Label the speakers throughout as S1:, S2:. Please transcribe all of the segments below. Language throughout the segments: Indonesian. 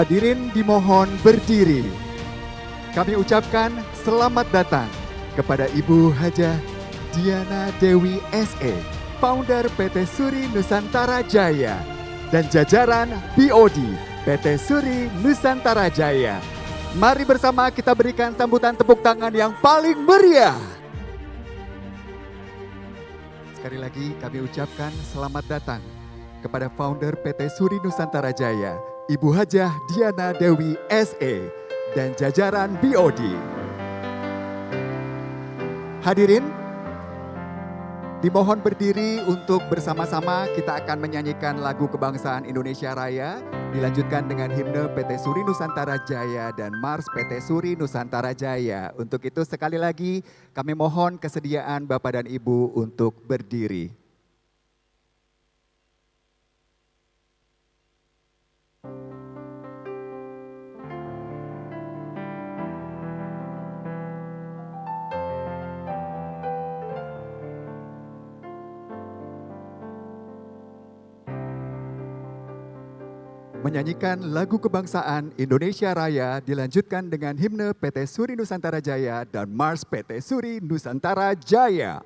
S1: Hadirin dimohon berdiri. Kami ucapkan selamat datang kepada Ibu Hajah Diana Dewi SE, founder PT Suri Nusantara Jaya, dan jajaran BOD PT Suri Nusantara Jaya. Mari bersama kita berikan sambutan tepuk tangan yang paling meriah. Sekali lagi kami ucapkan selamat datang kepada founder PT Suri Nusantara Jaya, Ibu Hajah Diana Dewi SE, dan jajaran BOD. Hadirin, dimohon berdiri untuk bersama-sama kita akan menyanyikan lagu kebangsaan Indonesia Raya, dilanjutkan dengan himne PT Suri Nusantara Jaya dan Mars PT Suri Nusantara Jaya. Untuk itu sekali lagi kami mohon kesediaan Bapak dan Ibu untuk berdiri. Menyanyikan lagu kebangsaan Indonesia Raya dilanjutkan dengan himne PT Suri Nusantara Jaya dan Mars PT Suri Nusantara Jaya.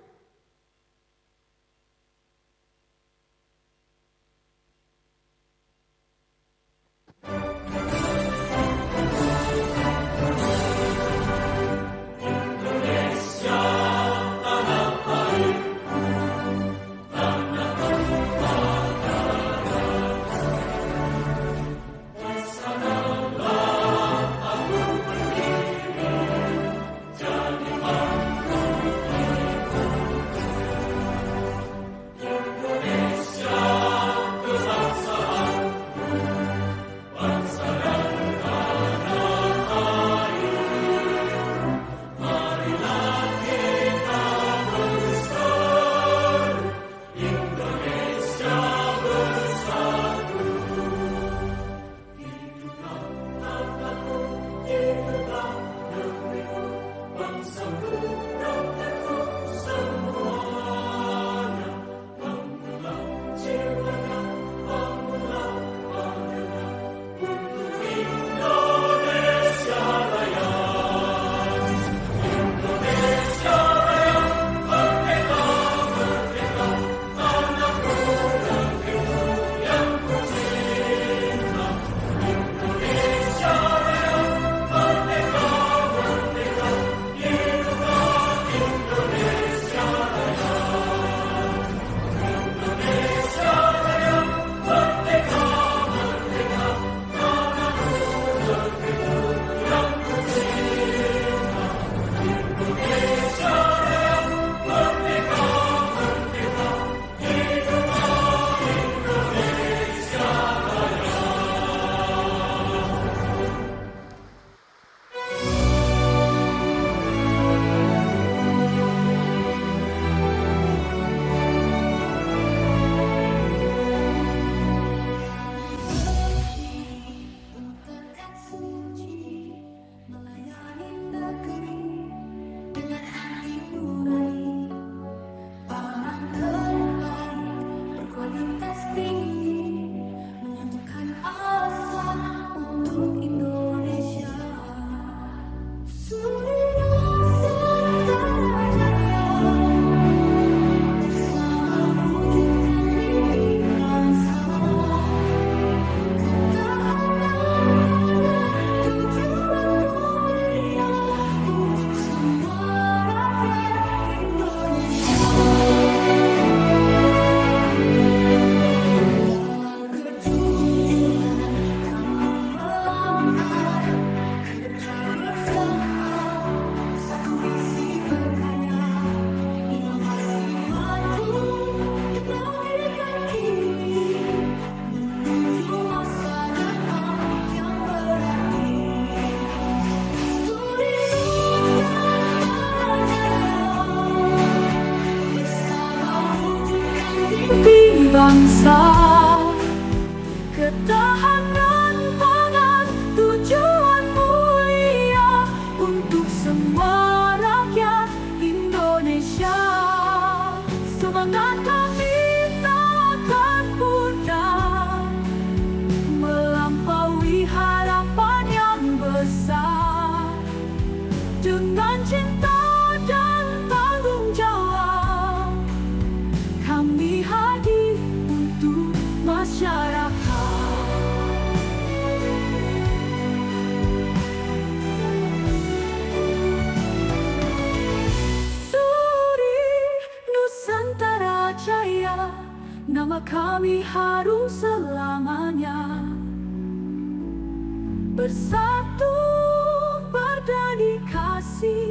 S2: Bangsa, ketahanan pangan, tujuan mulia untuk semua rakyat Indonesia. Semangat kami takkan pudar melampaui harapan. kami harum selamanya. Bersatu berdedikasi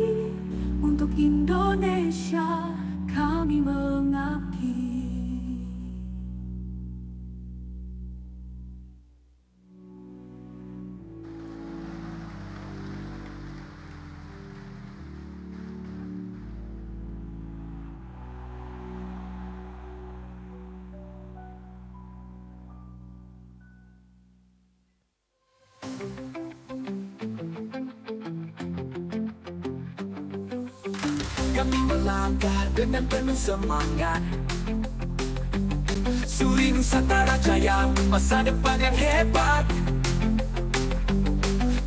S2: untuk Indonesia kami mengabdi.
S3: Kami melangkah dengan penuh semangat. Suri Nusantara Jaya, masa depan yang hebat.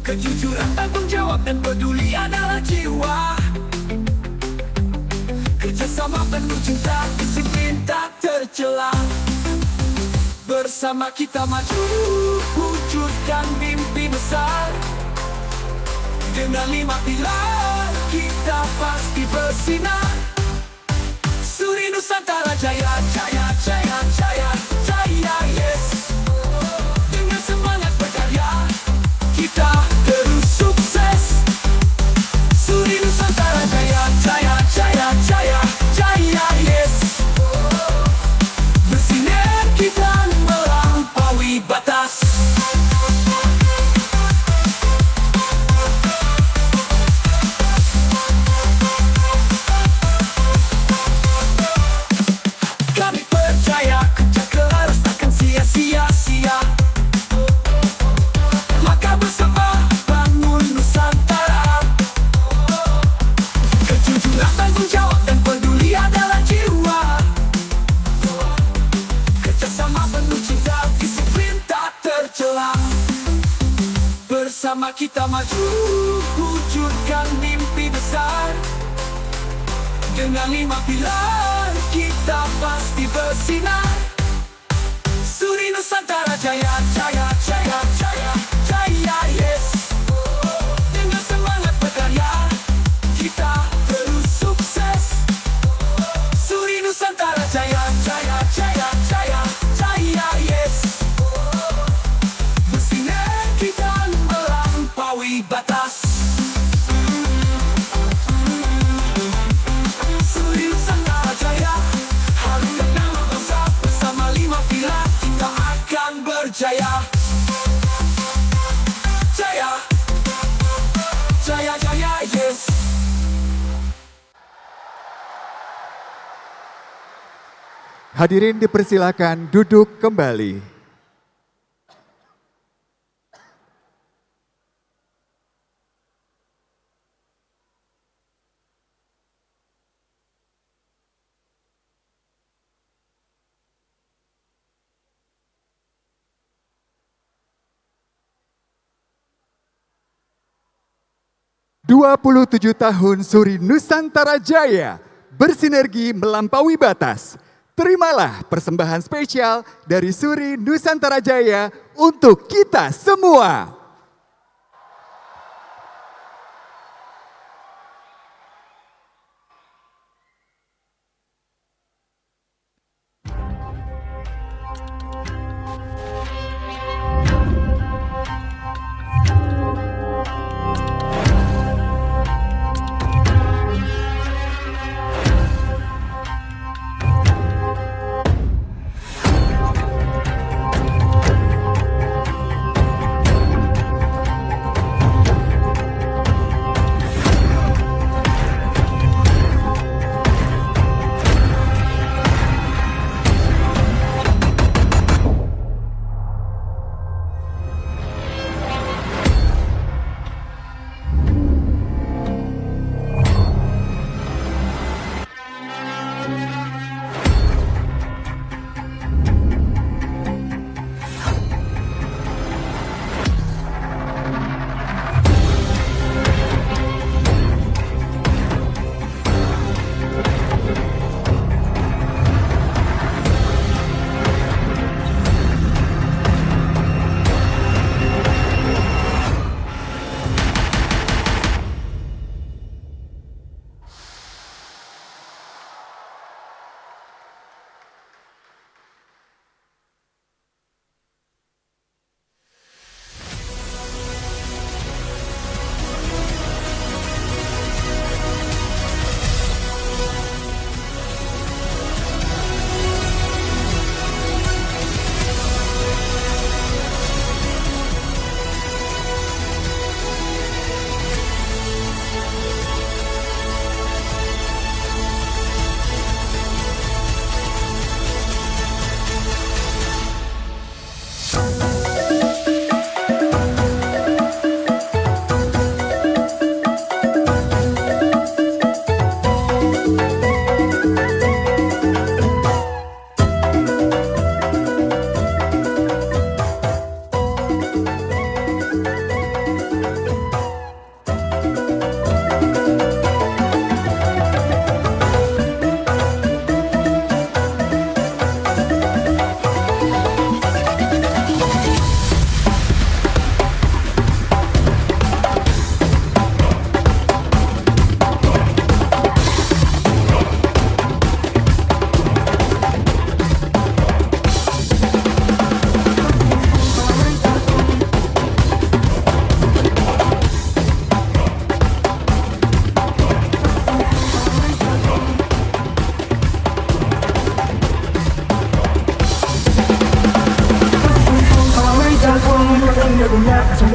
S3: Kejujuran, tanggung jawab dan peduli adalah jiwa. Kerjasama penuh cinta, disiplin tak tercela. Bersama kita maju, wujudkan mimpi besar. Dengan 5 pilar, kita pasti bersinar. Suri Nusantara Jaya, Jaya, Jaya, Jaya, Jaya, yes. Dengan semangat berkarya, kita terus sukses. Suri Nusantara Jaya, Jaya, Jaya, Jaya, Jaya, yes. Bersinergi dan melampaui batas. Kami percaya kerja keras takkan sia-sia. Maka bersama bangun Nusantara. Kejujuran, tanggung jawab dan peduli adalah jiwa. Kerjasama penuh cinta, disiplin tak tercela. Bersama kita maju, wujudkan mimpi besar. Dengan 5 pilar, kita pasti bersinar. Suri Nusantara Jaya, Jaya, Jaya, Jaya, Jaya, yes. Dengan semangat berkarya, kita terus sukses. Suri Nusantara Jaya, Jaya, Jaya, Jaya, Jaya, yes. Bersinergi dan melampaui batas. Suri Nusantara Jaya, harumkan nama bangsa. Bersama 5 pilar, kita akan berjaya. Jaya, Jaya, Jaya, yes.
S1: Hadirin dipersilakan duduk kembali. "27 tahun Suri Nusantara Jaya, bersinergi melampaui batas." Terimalah persembahan spesial dari Suri Nusantara Jaya untuk kita semua.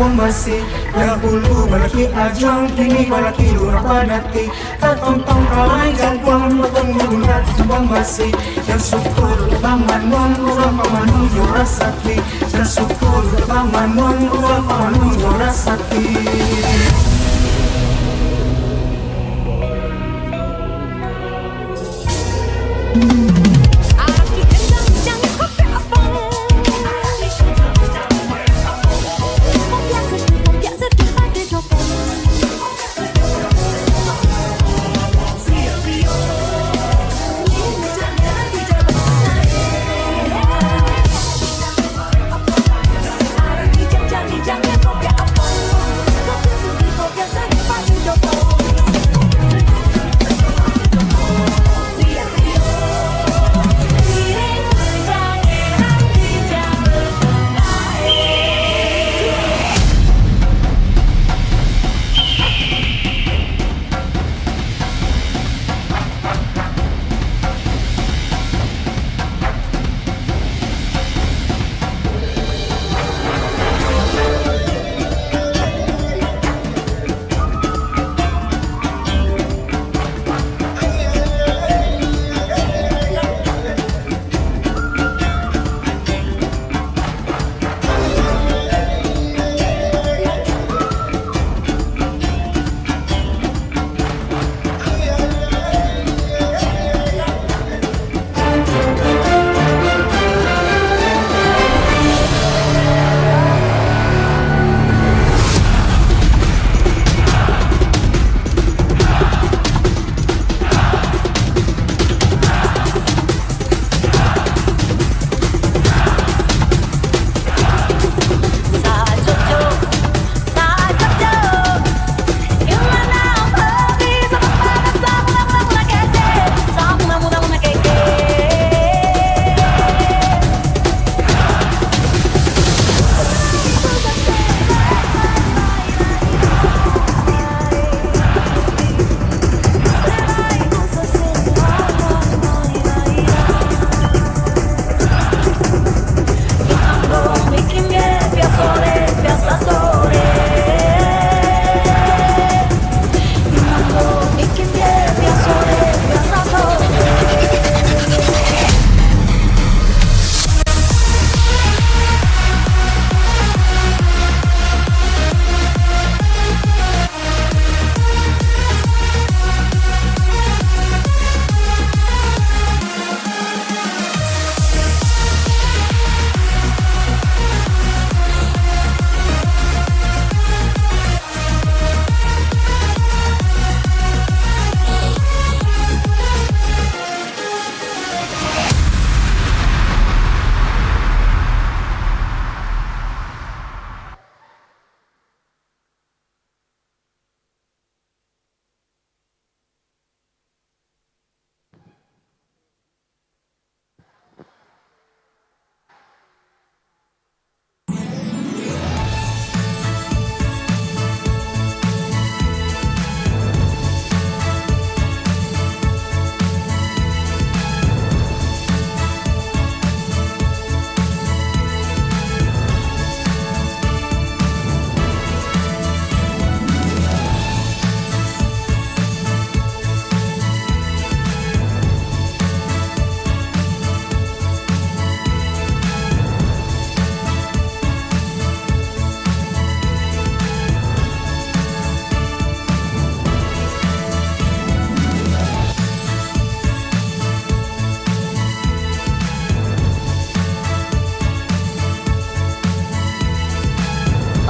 S4: Kampung Basi. Dahulu balaki ajang, kini balaki lurah padati. Tatontong kalai jangkong, matang menggunakan Kampung Basi. Dan syukur Bang Manon, urang pamanu juara sakti. Dan syukur Bang Manon, urang pamanu juara sakti.
S2: Aki kendang jangan kopi abang. Kopi aku kopi sedih pada jopong. Jangan kopi abang. Kopi sedih kopi sedih pada jopong.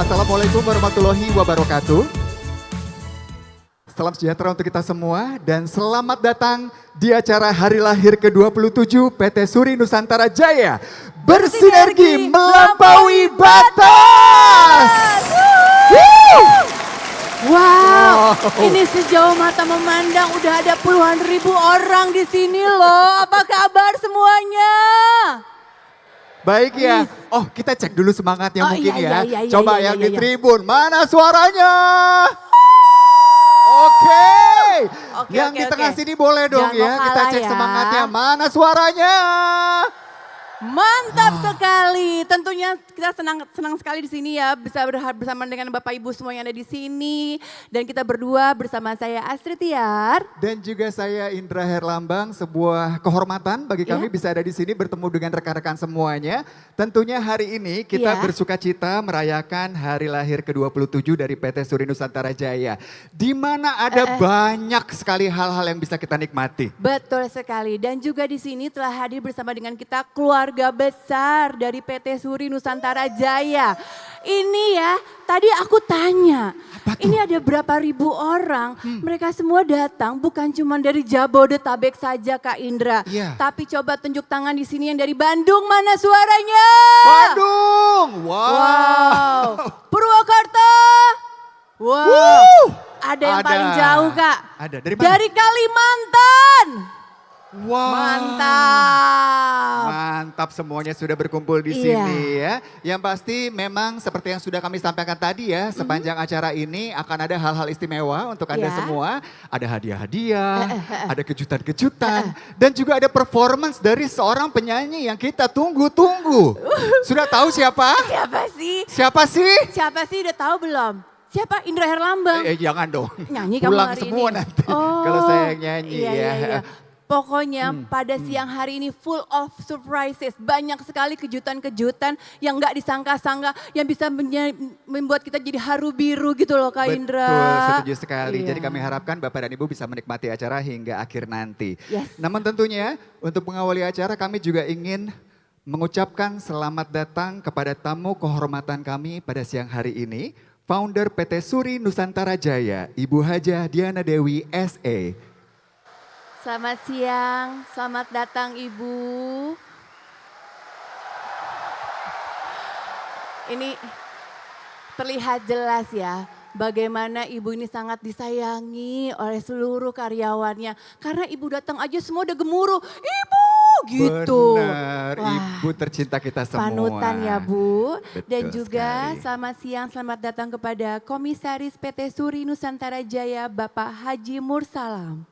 S1: Assalamualaikum warahmatullahi wabarakatuh. Salam sejahtera untuk kita semua dan selamat datang di acara hari lahir ke-27 PT Suri Nusantara Jaya. Bersinergi melampaui batas.
S5: Wow, ini sejauh mata memandang udah ada puluhan ribu orang di sini loh. Apa kabar semuanya?
S1: Baik ya. Oh, kita cek dulu semangatnya
S5: Oh,
S1: mungkin
S5: iya,
S1: ya.
S5: iya, iya,
S1: Coba
S5: iya,
S1: yang
S5: iya,
S1: di
S5: iya.
S1: tribun, mana suaranya? Oke.
S5: Oke,
S1: Yang
S5: oke,
S1: di tengah
S5: oke.
S1: sini boleh dong
S5: Jangan
S1: ya.
S5: mau
S1: Kita
S5: kalah
S1: cek
S5: ya.
S1: semangatnya. Mana suaranya?
S5: Mantap sekali. Tentunya kita senang sekali di sini ya bisa bersama dengan Bapak Ibu semua yang ada di sini dan kita berdua bersama saya Astrid Tiar.
S1: Dan juga saya Indra Herlambang, sebuah kehormatan bagi kami bisa ada di sini bertemu dengan rekan-rekan semuanya. Tentunya hari ini kita bersuka cita merayakan hari lahir ke-27 dari PT Suri Nusantara Jaya. Di mana ada banyak sekali hal-hal yang bisa kita nikmati.
S5: Betul sekali dan juga di sini telah hadir bersama dengan kita keluarga besar dari PT Suri Nusantara Jaya. Ini ya, tadi aku tanya, ini ada berapa ribu orang, mereka semua datang bukan cuma dari Jabodetabek saja Kak Indra.
S1: Iya.
S5: Tapi coba tunjuk tangan di sini yang dari Bandung, mana suaranya?
S1: Bandung! Wow!
S5: Purwokerto? Wow!
S1: Wuh!
S5: Ada yang paling jauh Kak.
S1: Ada, dari mana?
S5: Dari Kalimantan.
S1: Wow.
S5: Mantap.
S1: Mantap semuanya sudah berkumpul di sini ya. Yang pasti memang seperti yang sudah kami sampaikan tadi ya. Sepanjang acara ini akan ada hal-hal istimewa untuk Anda semua. Ada hadiah-hadiah, ada kejutan-kejutan. Dan juga ada performance dari seorang penyanyi yang kita tunggu-tunggu. Sudah tahu siapa?
S5: Siapa sih?
S1: Siapa sih?
S5: Siapa sih udah tahu belum? Siapa? Indra Herlambang.
S1: Jangan dong.
S5: Nyanyi kamu
S1: Pulang
S5: hari
S1: semua
S5: ini.
S1: nanti kalau saya yang nyanyi
S5: Iya. Pokoknya pada siang hari ini full of surprises. Banyak sekali kejutan-kejutan yang gak disangka-sangka. Yang bisa membuat kita jadi haru biru gitu loh Kak Indra.
S1: Betul, setuju sekali.
S5: Iya.
S1: Jadi kami harapkan Bapak dan Ibu bisa menikmati acara hingga akhir nanti.
S5: Yes.
S1: Namun tentunya untuk mengawali acara kami juga ingin mengucapkan selamat datang kepada tamu kehormatan kami pada siang hari ini. Founder PT Suri Nusantara Jaya, Ibu Hajah Diana Dewi SE.
S5: Selamat siang, selamat datang Ibu. Ini terlihat jelas ya bagaimana Ibu ini sangat disayangi oleh seluruh karyawannya. Karena Ibu datang aja semua udah gemuruh, Ibu gitu.
S1: Benar, Ibu tercinta kita semua.
S5: Panutan ya Bu.
S1: Betul
S5: Dan juga
S1: sekali.
S5: selamat siang, selamat datang kepada Komisaris PT Suri Nusantara Jaya Bapak Haji Mursalam.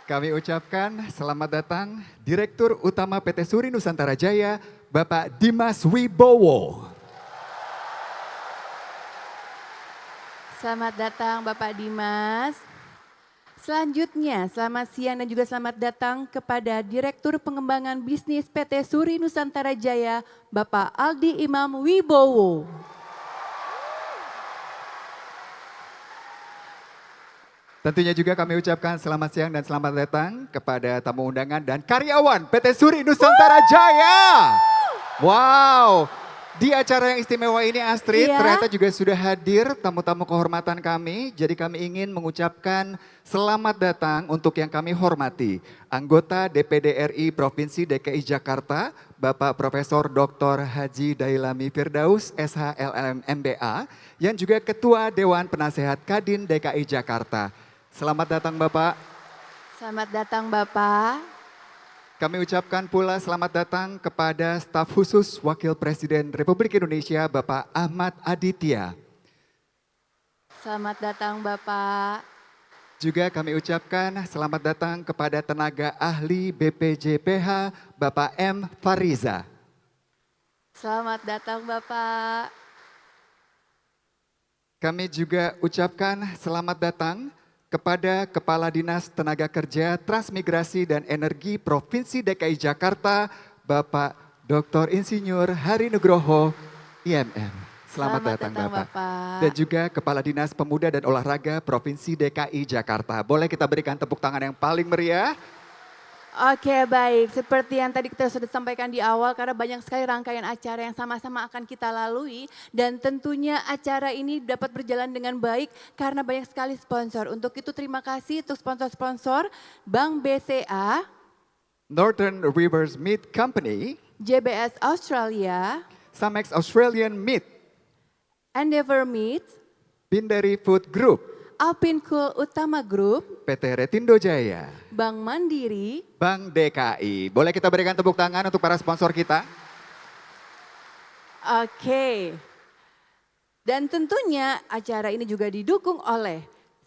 S1: Kami ucapkan selamat datang Direktur Utama PT Suri Nusantara Jaya, Bapak Dimas Wibowo.
S5: Selamat datang Bapak Dimas. Selanjutnya selamat siang dan juga selamat datang kepada Direktur Pengembangan Bisnis PT Suri Nusantara Jaya, Bapak Aldi Imam Wibowo.
S1: Tentunya juga kami ucapkan selamat siang dan selamat datang kepada tamu undangan dan karyawan PT Suri Nusantara Jaya. Wow, di acara yang istimewa ini Astrid ternyata juga sudah hadir tamu-tamu kehormatan kami. Jadi kami ingin mengucapkan selamat datang untuk yang kami hormati. Anggota DPD RI Provinsi DKI Jakarta, Bapak Profesor Dr. Haji Dailami Firdaus, SHLM MBA, yang juga Ketua Dewan Penasehat Kadin DKI Jakarta. Selamat datang Bapak.
S5: Selamat datang Bapak.
S1: Kami ucapkan pula selamat datang kepada staf khusus Wakil Presiden Republik Indonesia Bapak Ahmad Aditya.
S5: Selamat datang Bapak.
S1: Juga kami ucapkan selamat datang kepada tenaga ahli BPJPH Bapak M. Fariza.
S5: Selamat datang Bapak.
S1: Kami juga ucapkan selamat datang kepada Kepala Dinas Tenaga Kerja Transmigrasi dan Energi Provinsi DKI Jakarta, Bapak Dr. Insinyur Hari Nugroho, IMM. Selamat datang Bapak. Dan juga Kepala Dinas Pemuda dan Olahraga Provinsi DKI Jakarta. Boleh kita berikan tepuk tangan yang paling meriah?
S5: Oke baik, seperti yang tadi kita sudah sampaikan di awal karena banyak sekali rangkaian acara yang sama-sama akan kita lalui. Dan tentunya acara ini dapat berjalan dengan baik karena banyak sekali sponsor. Untuk itu terima kasih untuk sponsor-sponsor Bank BCA,
S1: Northern Rivers Meat Company,
S5: JBS Australia,
S1: Samex Australian Meat,
S5: Endeavour Meat,
S1: Bindari Food Group,
S5: Alpinkul Utama Group,
S1: PT Retindo Jaya,
S5: Bank Mandiri,
S1: Bank DKI. Boleh kita berikan tepuk tangan untuk para sponsor kita?
S5: Oke. Dan tentunya acara ini juga didukung oleh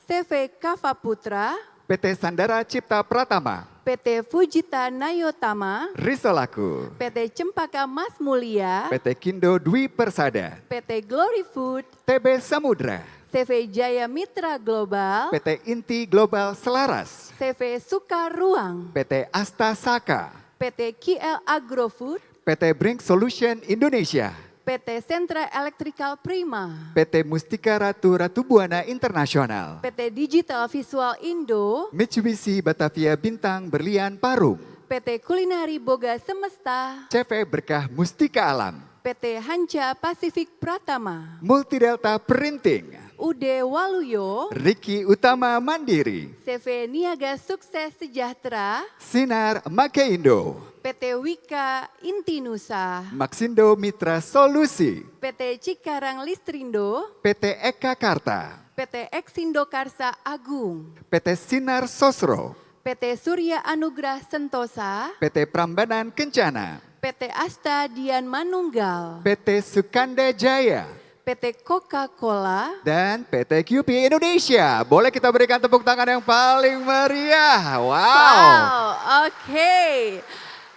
S5: CV Kava Putra,
S1: PT Sandara Cipta Pratama,
S5: PT Fujita Nayotama,
S1: Risolaku,
S5: PT Cempaka Mas Mulia,
S1: PT Kindo Dwi Persada,
S5: PT Glory Food,
S1: TB Samudra,
S5: CV Jaya Mitra Global,
S1: PT Inti Global Selaras,
S5: CV Sukaruang,
S1: PT Asta Saka,
S5: PT KL Agrofood,
S1: PT Brink Solution Indonesia,
S5: PT Sentra Electrical Prima,
S1: PT Mustika Ratu Ratu Buana Internasional,
S5: PT Digital Visual Indo,
S1: Mitsubishi Batavia Bintang Berlian Parung,
S5: PT Kulinari Boga Semesta,
S1: CV Berkah Mustika Alam,
S5: PT Hanca Pasifik Pratama,
S1: Multidelta Printing,
S5: UD Waluyo,
S1: Riki Utama Mandiri,
S5: CV Niaga Sukses Sejahtera,
S1: Sinar Makeindo,
S5: PT Wika Intinusa,
S1: Maxindo Mitra Solusi,
S5: PT Cikarang Listrindo,
S1: PT Eka Karta,
S5: PT Exindo Karsa Agung,
S1: PT Sinar Sosro,
S5: PT Surya Anugrah Sentosa,
S1: PT Prambanan Kencana,
S5: PT Asta Dian Manunggal,
S1: PT Sukanda Jaya,
S5: PT Coca-Cola,
S1: dan PT QP Indonesia. Boleh kita berikan tepuk tangan yang paling meriah. Wow.
S5: Oke.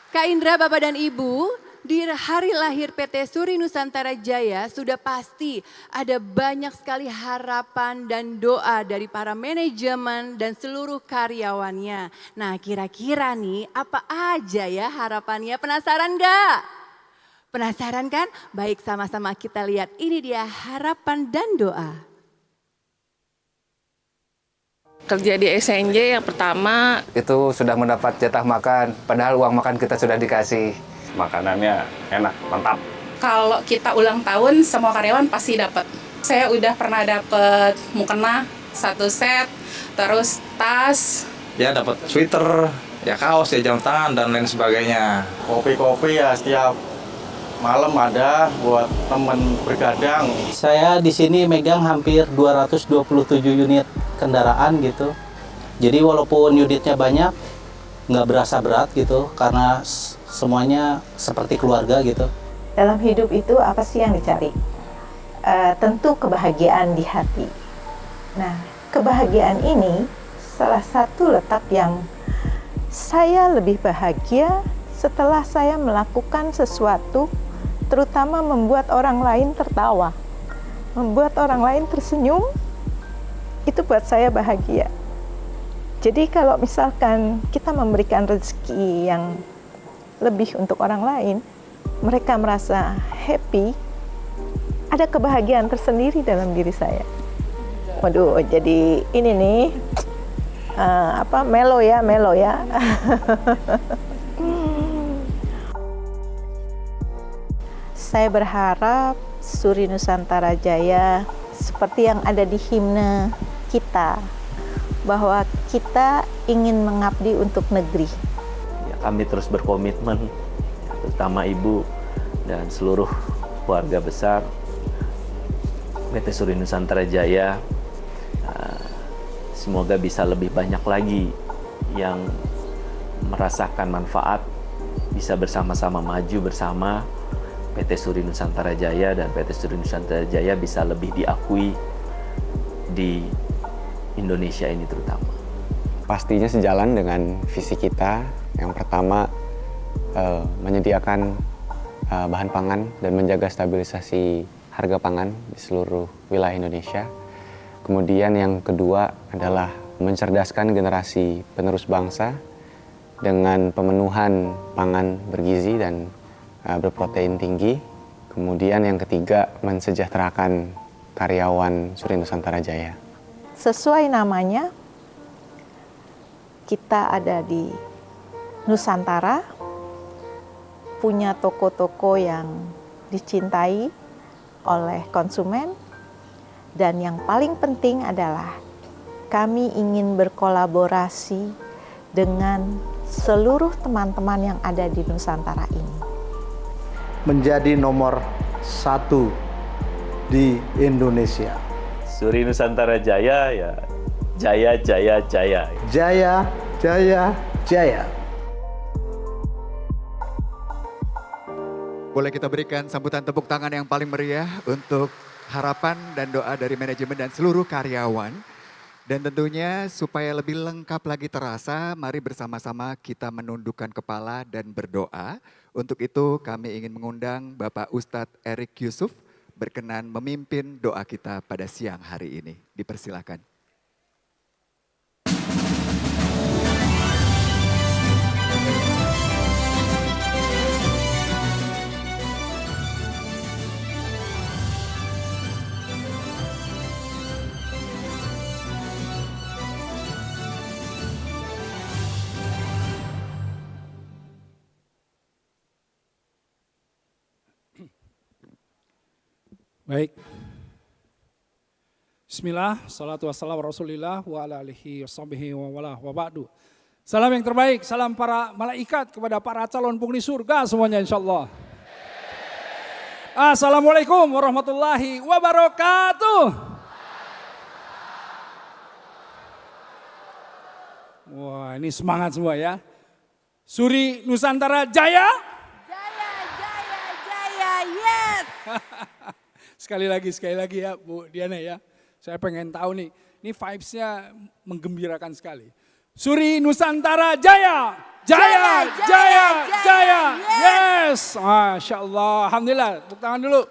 S5: Kak Indra, Bapak dan Ibu, di hari lahir PT Suri Nusantara Jaya sudah pasti ada banyak sekali harapan dan doa dari para manajemen dan seluruh karyawannya. Nah, kira-kira nih apa aja ya harapannya? Penasaran nggak? Penasaran kan? Baik, sama-sama kita lihat. Ini dia harapan dan doa.
S6: Kerja di SNJ yang pertama
S7: itu sudah mendapat jatah makan, padahal uang makan kita sudah dikasih.
S8: Makanannya enak, mantap.
S6: kalau kita ulang tahun semua karyawan pasti dapat. Saya udah pernah dapat mukena 1 set, terus tas.
S8: Ya dapat sweater, ya kaos, ya jam tangan dan lain sebagainya. Kopi-kopi ya setiap malam ada buat temen bergadang.
S9: Saya di sini megang hampir 227 unit kendaraan gitu. Jadi walaupun unitnya banyak, nggak berasa berat gitu, karena semuanya seperti keluarga gitu.
S10: Dalam hidup itu apa sih yang dicari? Tentu kebahagiaan di hati. Nah, kebahagiaan ini salah satu letak yang saya lebih bahagia setelah saya melakukan sesuatu, terutama membuat orang lain tertawa, membuat orang lain tersenyum. Itu buat saya bahagia. Jadi kalau misalkan kita memberikan rezeki yang lebih untuk orang lain, mereka merasa happy, ada kebahagiaan tersendiri dalam diri saya. Waduh, jadi ini nih, melo ya. Saya berharap Suri Nusantara Jaya seperti yang ada di himne kita, bahwa kita ingin mengabdi untuk negeri.
S11: Ya, kami terus berkomitmen, terutama Ibu dan seluruh keluarga besar PT Suri Nusantara Jaya. Semoga bisa lebih banyak lagi yang merasakan manfaat, bisa bersama-sama maju bersama. PT Suri Nusantara Jaya dan PT Suri Nusantara Jaya bisa lebih diakui di Indonesia ini terutama.
S12: Pastinya sejalan dengan visi kita. Yang pertama, menyediakan bahan pangan dan menjaga stabilisasi harga pangan di seluruh wilayah Indonesia. Kemudian yang kedua adalah mencerdaskan generasi penerus bangsa dengan pemenuhan pangan bergizi dan berprotein tinggi. Kemudian yang ketiga, mensejahterakan karyawan Suri Nusantara Jaya.
S10: Sesuai namanya, kita ada di Nusantara, punya toko-toko yang dicintai oleh konsumen, dan yang paling penting adalah kami ingin berkolaborasi dengan seluruh teman-teman yang ada di Nusantara ini.
S13: Menjadi nomor 1 di Indonesia.
S11: Suri Nusantara Jaya ya jaya, jaya, jaya.
S13: Jaya, jaya, jaya.
S1: Boleh kita berikan sambutan tepuk tangan yang paling meriah untuk harapan dan doa dari manajemen dan seluruh karyawan. Dan tentunya supaya lebih lengkap lagi terasa, mari bersama-sama kita menundukkan kepala dan berdoa. Untuk itu kami ingin mengundang Bapak Ustadz Erik Yusuf berkenan memimpin doa kita pada siang hari ini. Dipersilakan.
S14: Baik. Bismillah, salatu wassalamu rasulillah wa ala alihi washabihi wa wala wa ba'du. Salam yang terbaik, salam para malaikat kepada para calon penghuni surga semuanya insyaallah. Assalamualaikum warahmatullahi wabarakatuh. Wah, ini semangat semua ya. Suri Nusantara Jaya.
S5: Jaya, jaya, jaya, yes.
S14: Sekali lagi ya Bu Diana ya. Saya pengen tahu nih, ini vibes-nya menggembirakan sekali. Suri Nusantara Jaya! Jaya! Jaya! Jaya! Yes! Masya Allah, Alhamdulillah. Tepuk tangan dulu.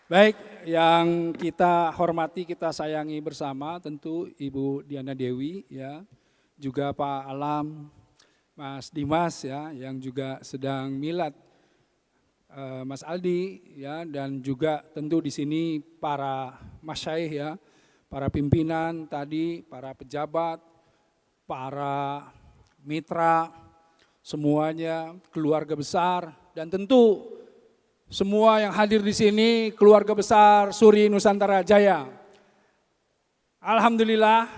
S14: Baik, yang kita hormati, kita sayangi bersama tentu Ibu Diana Dewi ya. Juga Pak Alam, Mas Dimas ya, yang juga sedang milad. Mas Aldi ya, dan juga tentu di sini para masyaikh ya, para pimpinan tadi, para pejabat, para mitra, semuanya keluarga besar, dan tentu semua yang hadir di sini keluarga besar Suri Nusantara Jaya. Alhamdulillah,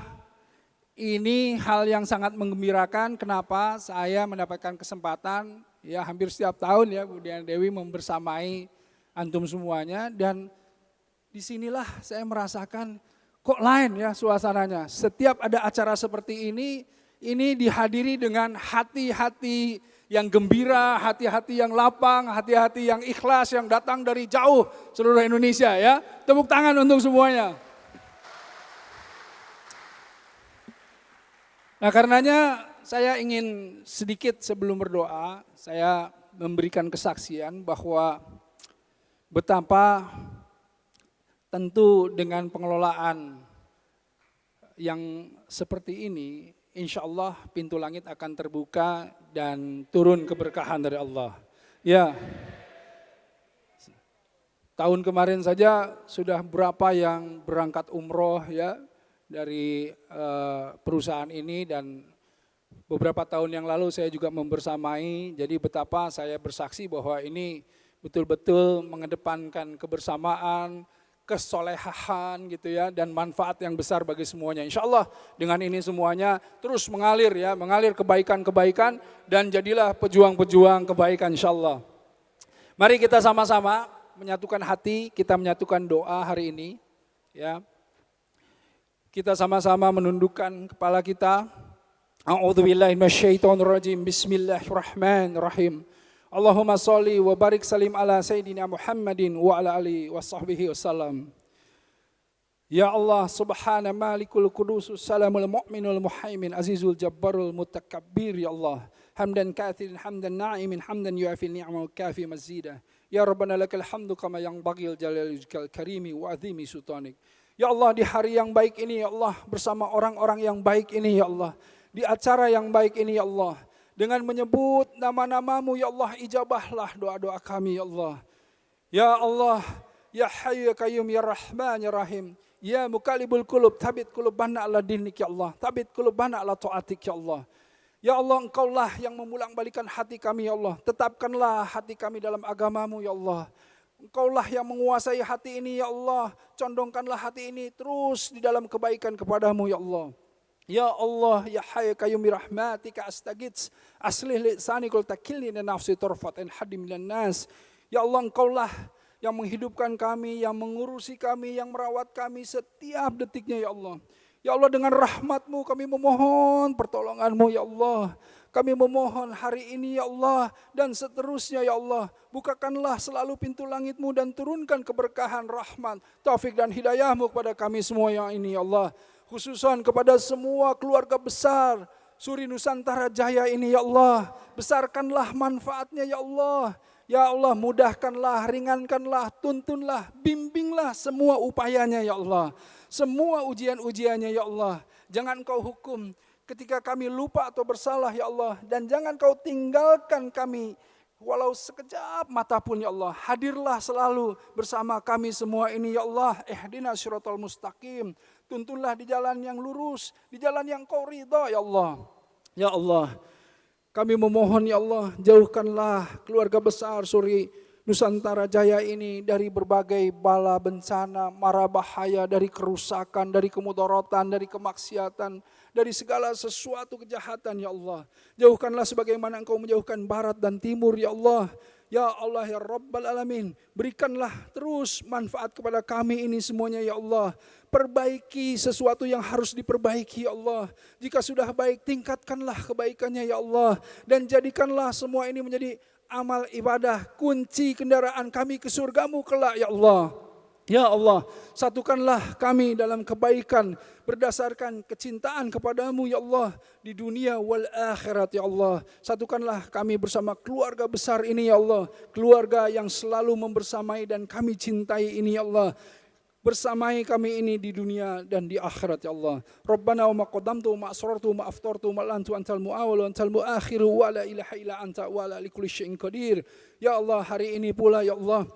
S14: ini hal yang sangat menggembirakan. Kenapa saya mendapatkan kesempatan ya hampir setiap tahun ya Bu Diana Dewi membersamai antum semuanya, dan disinilah saya merasakan kok lain ya suasananya. Setiap ada acara seperti ini dihadiri dengan hati-hati yang gembira, hati-hati yang lapang, hati-hati yang ikhlas, yang datang dari jauh seluruh Indonesia ya. Tepuk tangan untuk semuanya. Nah karenanya saya ingin sedikit sebelum berdoa, saya memberikan kesaksian bahwa betapa tentu dengan pengelolaan yang seperti ini, insya Allah pintu langit akan terbuka dan turun keberkahan dari Allah. Ya, tahun kemarin saja sudah berapa yang berangkat umroh ya dari perusahaan ini, dan beberapa tahun yang lalu saya juga membersamai, jadi betapa saya bersaksi bahwa ini betul-betul mengedepankan kebersamaan, kesolehan gitu ya, dan manfaat yang besar bagi semuanya. Insya Allah dengan ini semuanya terus mengalir ya, mengalir kebaikan-kebaikan dan jadilah pejuang-pejuang kebaikan insya Allah. Mari kita sama-sama menyatukan hati, kita menyatukan doa hari ini ya. Kita sama-sama menundukkan kepala kita. A'udzubillahi minasyaitonirrajim. Bismillahirrahmanirrahim. Allahumma sholli wa barik salim ala sayyidina Muhammadin wa ala alihi washabbihi wasallam. Ya Allah, subhana malikul qudusus salamul mu'minul muhaimin azizul jabbarul mutakabbir ya Allah. Hamdan kathirin hamdan na'imin hamdan yu'afi ni'ma wa kafi mazidah. Ya Rabbana lakal hamdu kama yanbaghi jalalil karimi wa azimi sultanik. Ya Allah, di hari yang baik ini ya Allah, bersama orang-orang yang baik ini ya Allah, di acara yang baik ini ya Allah, dengan menyebut nama-Namamu ya Allah, ijabahlah doa-doa kami ya Allah. Ya Allah, ya Hayyu ya Qayyum ya Rahman ya Rahim, ya Muqallibul Qulub, thabit qulubana ala dinik ya Allah, thabit qulubana ala taatik ya Allah. Ya Allah, Engkaulah yang memulang-balikan hati kami ya Allah, tetapkanlah hati kami dalam agamamu ya Allah. Engkaulah yang menguasai hati ini ya Allah, condongkanlah hati ini terus di dalam kebaikan kepadamu ya Allah. Ya Allah, ya Hayy Qayyum birahmatika astaghits, aslih lisani qul takilni nafsi turfatan hadim lan nas. Ya Allah, Engkaulah yang menghidupkan kami, yang mengurusi kami, yang merawat kami setiap detiknya ya Allah. Ya Allah, dengan rahmat-Mu kami memohon pertolongan-Mu ya Allah. Kami memohon hari ini ya Allah dan seterusnya ya Allah. Bukakanlah selalu pintu langit-Mu dan turunkan keberkahan, rahmat, taufik dan hidayah-Mu kepada kami semua yang ini ya Allah. Khususan kepada semua keluarga besar Suri Nusantara Jaya ini ya Allah. Besarkanlah manfaatnya ya Allah. Ya Allah, mudahkanlah, ringankanlah, tuntunlah, bimbinglah semua upayanya ya Allah. Semua ujian-ujiannya ya Allah. Jangan Kau hukum ketika kami lupa atau bersalah ya Allah. Dan jangan Kau tinggalkan kami walau sekejap mata pun ya Allah. Hadirlah selalu bersama kami semua ini ya Allah. Ihdinas syiratal mustaqim. Tuntunlah di jalan yang lurus, di jalan yang Kau ridha ya Allah. Ya Allah, kami memohon ya Allah, jauhkanlah keluarga besar Suri Nusantara Jaya ini dari berbagai bala bencana, mara bahaya, dari kerusakan, dari kemudaratan, dari kemaksiatan, dari segala sesuatu kejahatan ya Allah. Jauhkanlah sebagaimana Engkau menjauhkan barat dan timur ya Allah. Ya Allah ya Rabbal Alamin, berikanlah terus manfaat kepada kami ini semuanya ya Allah. Perbaiki sesuatu yang harus diperbaiki ya Allah. Jika sudah baik, tingkatkanlah kebaikannya ya Allah. Dan jadikanlah semua ini menjadi amal ibadah, kunci kendaraan kami ke surga-Mu kelak ya Allah. Ya Allah, satukanlah kami dalam kebaikan berdasarkan kecintaan kepada-Mu ya Allah di dunia wal akhirat ya Allah. Satukanlah kami bersama keluarga besar ini ya Allah, keluarga yang selalu membersamai dan kami cintai ini ya Allah. Bersamai kami ini di dunia dan di akhirat ya Allah. Rabbana wa ma qaddamtu wa ma asrartu wa ma aftartu wa ma lantu antal muawwal wa antal muakhiru wa la ilaha illa anta wa la likulli syai'in qadir. Ya Allah, hari ini pula ya Allah,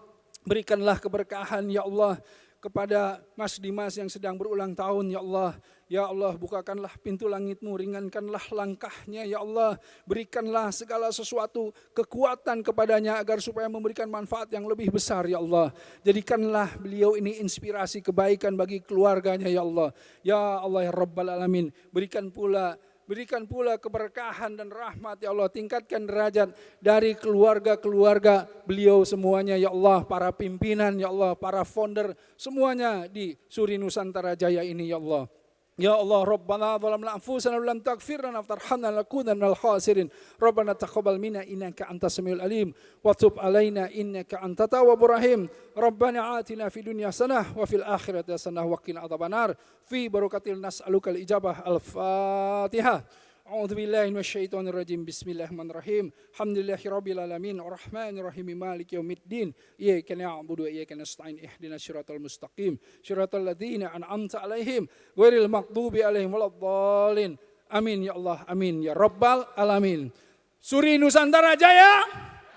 S14: berikanlah keberkahan ya Allah kepada Mas Dimas yang sedang berulang tahun ya Allah. Ya Allah, bukakanlah pintu langit-Mu, ringankanlah langkahnya ya Allah. Berikanlah segala sesuatu kekuatan kepadanya agar supaya memberikan manfaat yang lebih besar ya Allah. Jadikanlah beliau ini inspirasi kebaikan bagi keluarganya ya Allah. Ya Allah ya Rabbal Alamin, berikan pula keberkahan dan rahmat ya Allah. Tingkatkan derajat dari keluarga-keluarga beliau semuanya ya Allah. Para pimpinan ya Allah, para founder semuanya di Suri Nusantara Jaya ini ya Allah. Ya Allah, Rabbana zalamna anfusana wa lam taghfir lana wa tarhamna lanakunanna minal khasirin. Rabbana taqabbal minna innaka antas samiul alim wa tub alaina innaka antat tawwabur rahim. Rabbana atina fid dunya hasanah wa fil akhirati hasanah wa qina adzabannar. Fi barakatil nas'aluka al ijabah. Al-Fatihah. A'udzu billahi minasyaitonir rajim. Bismillahirrahmanirrahim. Alhamdulillahirabbil alamin arrahmanir rahim maliki yaumiddin. Iyyaka na'budu wa iyyaka nasta'in. Ihdinas siratal mustaqim. Siratal ladzina an'amta 'alaihim ghairil maghdubi 'alaihim waladdallin. Amin ya Allah, amin ya Rabbal Alamin. Suri Nusantara Jaya,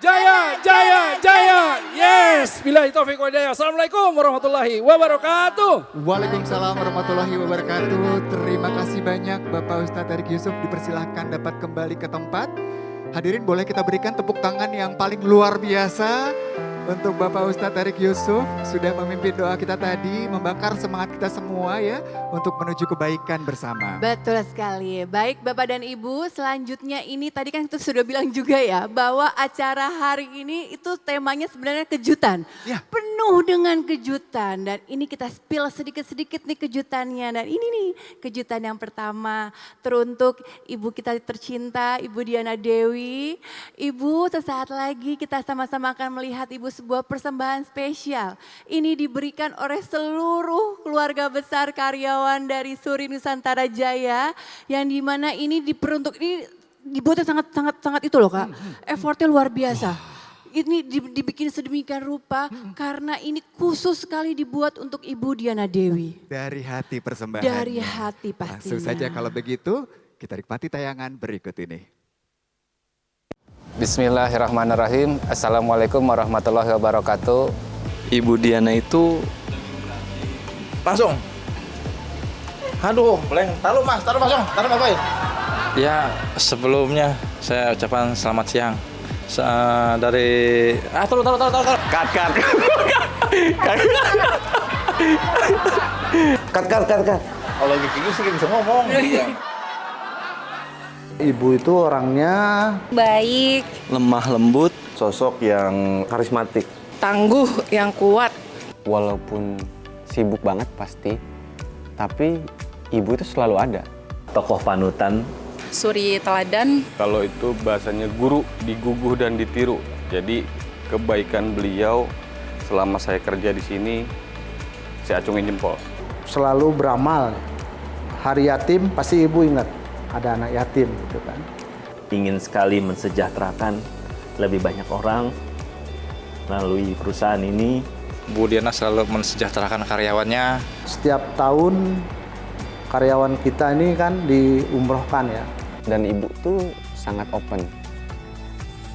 S14: jaya, jaya, jaya. Yes, billahi taufiq wa hidayah. Assalamualaikum warahmatullahi wabarakatuh.
S1: Waalaikumsalam warahmatullahi wabarakatuh. Terima kasih banyak Bapak Ustadz Tarik Yusuf. Dipersilahkan dapat kembali ke tempat. Hadirin boleh kita berikan tepuk tangan yang paling luar biasa untuk Bapak Ustadz Tarik Yusuf. Sudah memimpin doa kita tadi, membakar semangat kita semua ya untuk menuju kebaikan bersama.
S5: Betul sekali. Baik Bapak dan Ibu, selanjutnya ini tadi kan kita sudah bilang juga ya bahwa acara hari ini itu temanya sebenarnya kejutan.
S1: Ya.
S5: Penuh dengan kejutan dan ini kita spill sedikit-sedikit nih kejutannya. Dan ini nih kejutan yang pertama teruntuk Ibu kita tercinta, Ibu Diana Dewi. Ibu, sesaat lagi kita sama-sama akan melihat Ibu sebuah persembahan spesial. Ini diberikan oleh seluruh keluarga besar karyawan dari Suri Nusantara Jaya yang dimana ini dibuatnya sangat itu loh Kak. Effortnya luar biasa. Ini dibikin sedemikian rupa karena ini khusus sekali dibuat untuk Ibu Diana Dewi.
S1: Dari hati persembahan.
S5: Dari hati pastinya.
S1: Langsung saja kalau begitu kita nikmati tayangan berikut ini.
S7: Bismillahirrahmanirrahim. Assalamualaikum warahmatullahi wabarakatuh.
S11: Ibu Diana itu
S8: Langsung. Aduh, Bleng. Taruh Mas, taruh Mas, taruh Mas. Ya, sebelumnya saya ucapkan selamat siang. Dari taruh. Cut. Kalau gitu sih bisa ngomong.
S13: Ibu itu orangnya
S6: Baik,
S11: lemah lembut,
S13: sosok yang karismatik.
S6: tangguh, yang kuat.
S12: Walaupun sibuk banget pasti, tapi ibu itu selalu ada.
S11: tokoh panutan
S6: suri teladan.
S15: Kalau itu bahasanya guru, diguguh dan ditiru. Jadi kebaikan beliau selama saya kerja di sini, saya acungin jempol.
S16: Selalu beramal. Hari yatim pasti ibu ingat ada anak yatim gitu kan.
S11: Ingin sekali mensejahterakan lebih banyak orang melalui perusahaan ini.
S8: Bu Diana selalu mensejahterakan karyawannya.
S16: Setiap tahun karyawan kita ini kan diumrohkan ya.
S12: Dan ibu tuh sangat open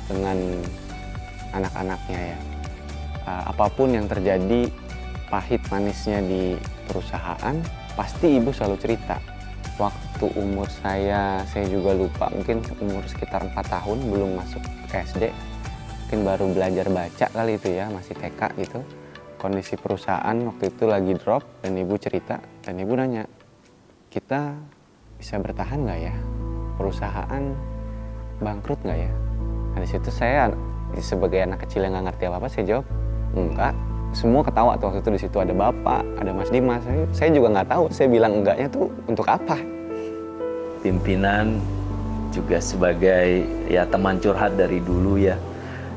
S12: dengan anak-anaknya ya. Apapun yang terjadi, pahit manisnya di perusahaan, pasti ibu selalu cerita. Waktu umur saya juga lupa, mungkin umur sekitar 4 tahun, belum masuk ke SD. Mungkin baru belajar baca kali itu ya, masih TK gitu. Kondisi perusahaan waktu itu lagi drop dan ibu cerita, dan ibu nanya, kita bisa bertahan nggak ya? Perusahaan bangkrut nggak ya? Nah, di situ saya sebagai anak kecil yang nggak ngerti apa-apa, saya jawab, enggak. Semua ketawa tuh waktu itu, di situ ada bapak, ada Mas Dimas. Saya juga nggak tahu, saya bilang enggaknya tuh untuk apa.
S11: Pimpinan juga sebagai ya teman curhat dari dulu ya.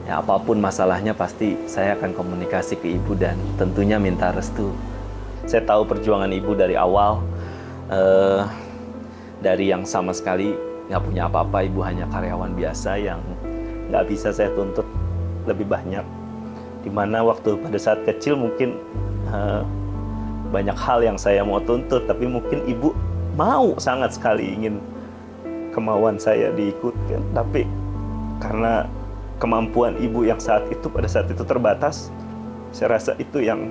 S11: Ya apapun masalahnya pasti saya akan komunikasi ke ibu dan tentunya minta restu. Saya tahu perjuangan ibu dari awal, dari yang sama sekali nggak punya apa-apa, ibu hanya karyawan biasa yang nggak bisa saya tuntut lebih banyak. Dimana waktu pada saat kecil mungkin banyak hal yang saya mau tuntut, tapi mungkin ibu mau sangat sekali ingin kemauan saya diikutkan, tapi karena kemampuan ibu yang saat itu pada saat itu terbatas, saya rasa itu yang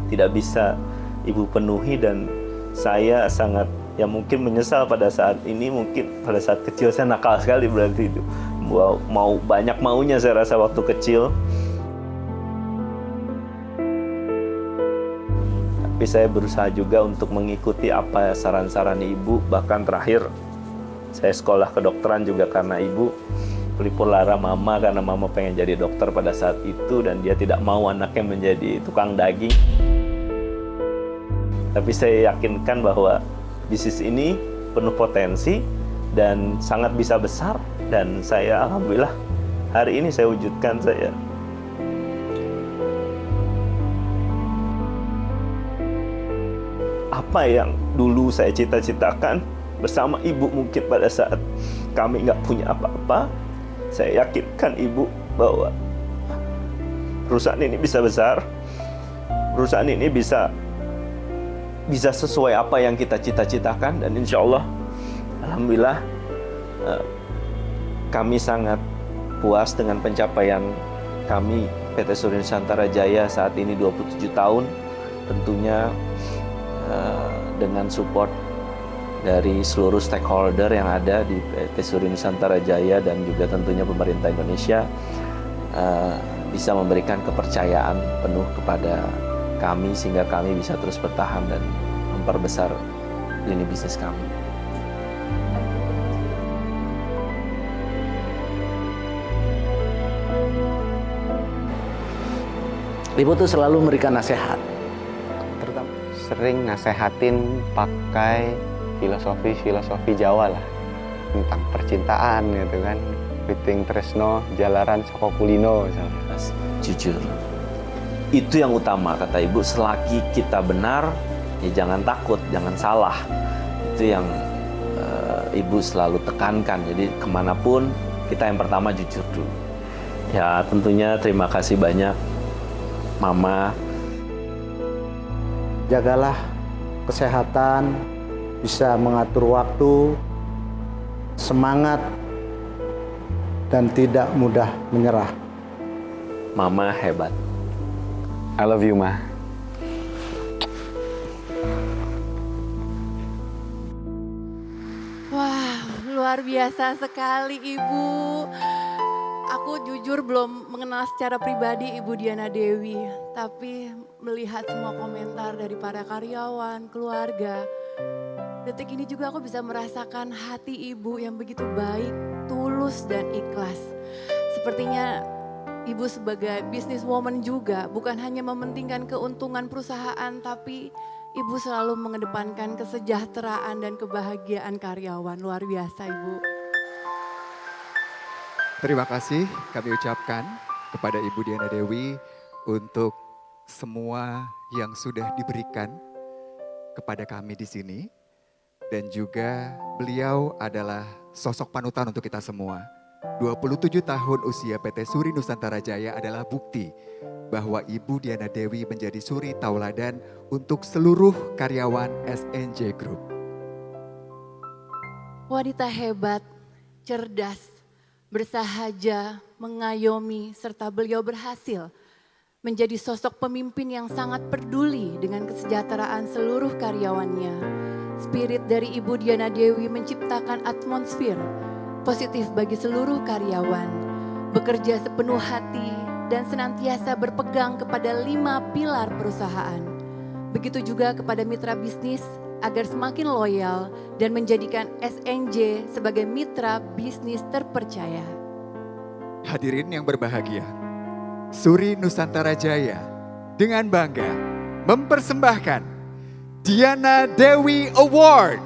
S11: tidak bisa ibu penuhi dan saya sangat ya mungkin menyesal pada saat ini. Mungkin pada saat kecil saya nakal sekali berarti itu. Mau banyak maunya saya rasa waktu kecil. Tapi saya berusaha juga untuk mengikuti apa saran-saran ibu. Bahkan terakhir saya sekolah kedokteran juga karena ibu. Pelipur lara mama karena mama pengen jadi dokter pada saat itu dan dia tidak mau anaknya menjadi tukang daging. Tapi saya yakinkan bahwa bisnis ini penuh potensi dan sangat bisa besar, dan saya alhamdulillah hari ini saya wujudkan. Saya apa yang dulu saya cita-citakan bersama ibu, mungkin pada saat kami nggak punya apa-apa, saya yakinkan ibu bahwa perusahaan ini bisa besar, perusahaan ini bisa sesuai apa yang kita cita-citakan, dan insya Allah, alhamdulillah, kami sangat puas dengan pencapaian kami PT Suri Nusantara Jaya saat ini 27 tahun, tentunya dengan support dari seluruh stakeholder yang ada di PT Suri Nusantara Jaya dan juga tentunya pemerintah Indonesia bisa memberikan kepercayaan penuh kepada kami sehingga kami bisa terus bertahan dan memperbesar lini bisnis kami.
S16: Ibu tuh selalu memberikan nasihat.
S12: Terutama sering nasehatin pakai filosofi Jawa lah, tentang percintaan gitu kan, Witing Tresno Jalaran Soko Kulino misalnya.
S11: Jujur, itu yang utama kata ibu. Selagi kita benar, ya jangan takut, jangan salah. Itu yang ibu selalu tekankan. Jadi kemanapun kita yang pertama jujur dulu. Ya tentunya terima kasih banyak Mama.
S16: Jagalah kesehatan, bisa mengatur waktu, semangat, dan tidak mudah menyerah.
S11: Mama hebat.
S12: I love you, Ma.
S5: Wah, luar biasa sekali Ibu. Aku jujur belum mengenal secara pribadi Ibu Diana Dewi, tapi melihat semua komentar dari para karyawan, keluarga, detik ini juga aku bisa merasakan hati Ibu yang begitu baik, tulus dan ikhlas. Sepertinya Ibu sebagai businesswoman juga bukan hanya mementingkan keuntungan perusahaan, tapi Ibu selalu mengedepankan kesejahteraan dan kebahagiaan karyawan. Luar biasa Ibu.
S1: Terima kasih kami ucapkan kepada Ibu Diana Dewi untuk semua yang sudah diberikan kepada kami di sini. Dan juga beliau adalah sosok panutan untuk kita semua. 27 tahun usia PT Suri Nusantara Jaya adalah bukti bahwa Ibu Diana Dewi menjadi suri tauladan untuk seluruh karyawan SNJ Group.
S5: Wanita hebat, cerdas, bersahaja, mengayomi, serta beliau berhasil menjadi sosok pemimpin yang sangat peduli dengan kesejahteraan seluruh karyawannya. Spirit dari Ibu Diana Dewi menciptakan atmosfer positif bagi seluruh karyawan, bekerja sepenuh hati dan senantiasa berpegang kepada 5 pilar perusahaan. Begitu juga kepada mitra bisnis agar semakin loyal dan menjadikan SNJ sebagai mitra bisnis terpercaya.
S1: Hadirin yang berbahagia, Suri Nusantara Jaya dengan bangga mempersembahkan Diana Dewi Award.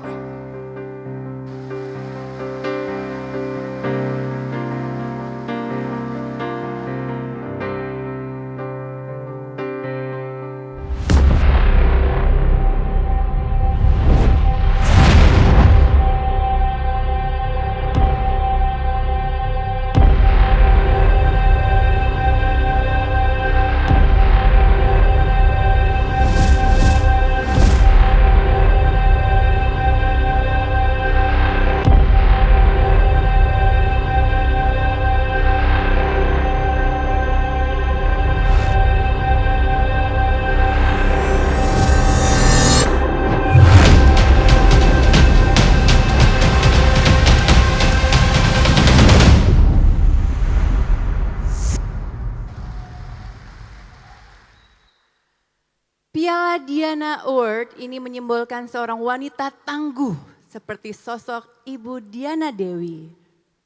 S5: Piala Diana Award ini menyimbolkan seorang wanita tangguh seperti sosok Ibu Diana Dewi.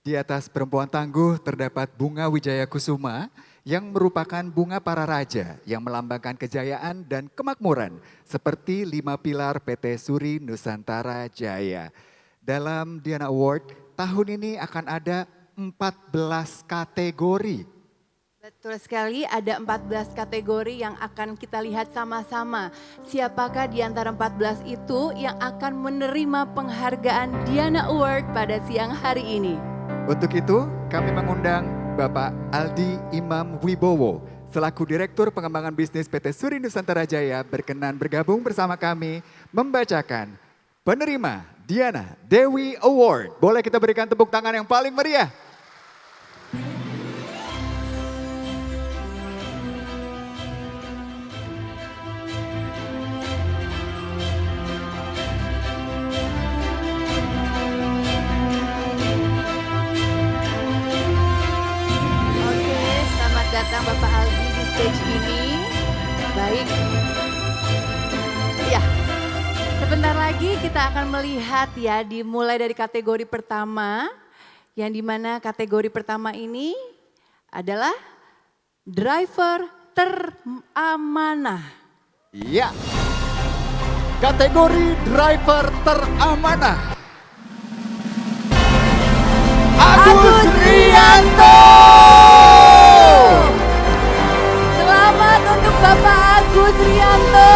S1: Di atas perempuan tangguh terdapat bunga Wijaya Kusuma yang merupakan bunga para raja yang melambangkan kejayaan dan kemakmuran seperti 5 pilar PT Suri Nusantara Jaya. Dalam Diana Award tahun ini akan ada 14 kategori.
S5: Betul sekali, ada 14 kategori yang akan kita lihat sama-sama. Siapakah di antara 14 itu yang akan menerima penghargaan Diana Award pada siang hari ini?
S1: Untuk itu kami mengundang Bapak Aldi Imam Wibowo selaku Direktur Pengembangan Bisnis PT Suri Nusantara Jaya berkenan bergabung bersama kami membacakan penerima Diana Dewi Award. Boleh kita berikan tepuk tangan yang paling meriah.
S5: Datang Bapak Aldi di stage ini. Baik. Ya, sebentar lagi kita akan melihat ya dimulai dari kategori pertama. Yang dimana kategori pertama ini adalah driver teramanah.
S1: Iya. Kategori driver teramanah. Agus Rianto.
S5: Selamat untuk Bapak Agus Rianto.